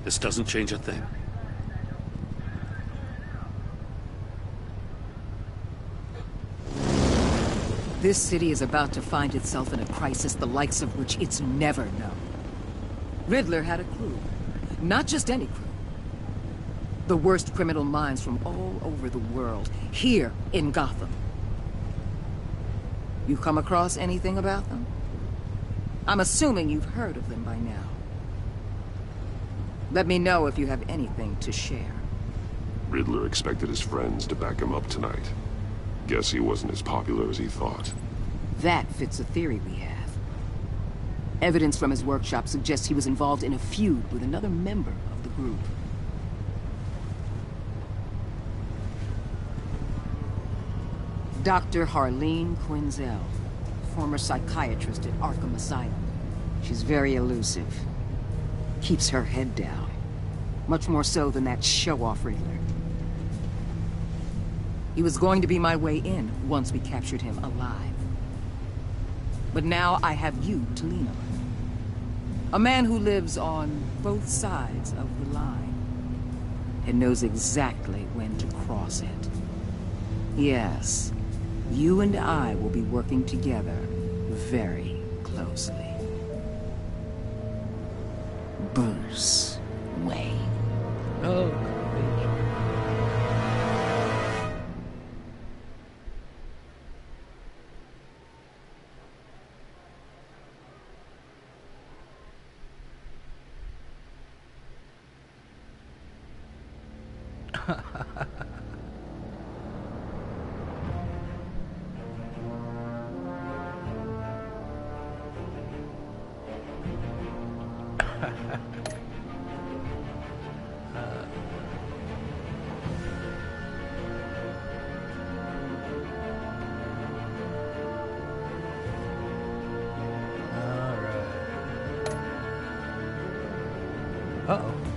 This doesn't change a thing. This city is about to find itself in a crisis the likes of which it's never known. Riddler had a crew. Not just any crew. The worst criminal minds from all over the world, here in Gotham. You come across anything about them? I'm assuming you've heard of them by now. Let me know if you have anything to share. Riddler expected his friends to back him up tonight. Guess he wasn't as popular as he thought. That fits a theory we have. Evidence from his workshop suggests he was involved in a feud with another member of the group. Dr. Harleen Quinzel, former psychiatrist at Arkham Asylum. She's very elusive. Keeps her head down. Much more so than that show-off Riddler. He was going to be my way in once we captured him alive. But now I have you to lean on. A man who lives on both sides of the line and knows exactly when to cross it. Yes, you and I will be working together very closely. Bruce Wayne. Oh, uh-oh.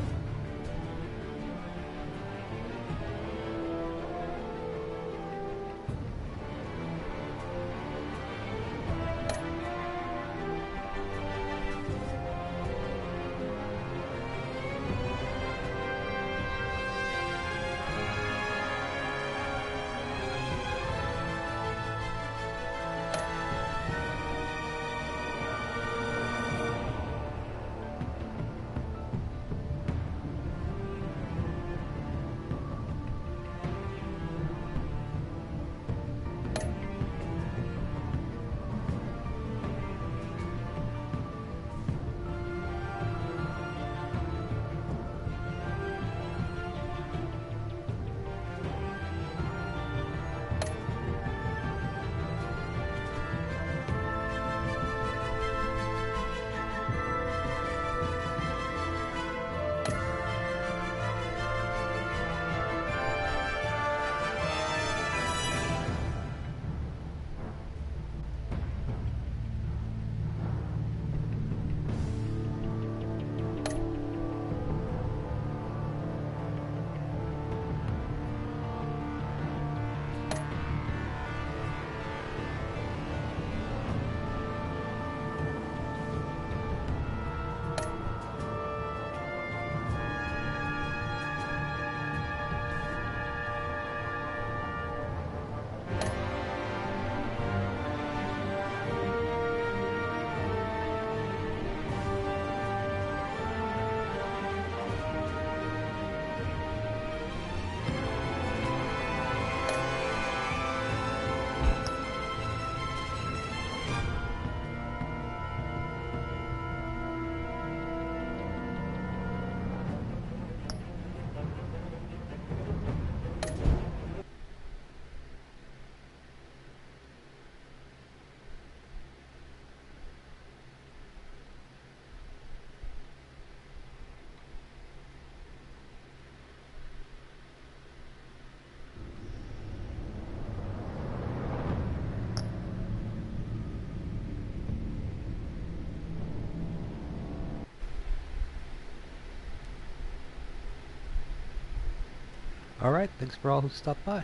Alright, thanks for all who stopped by.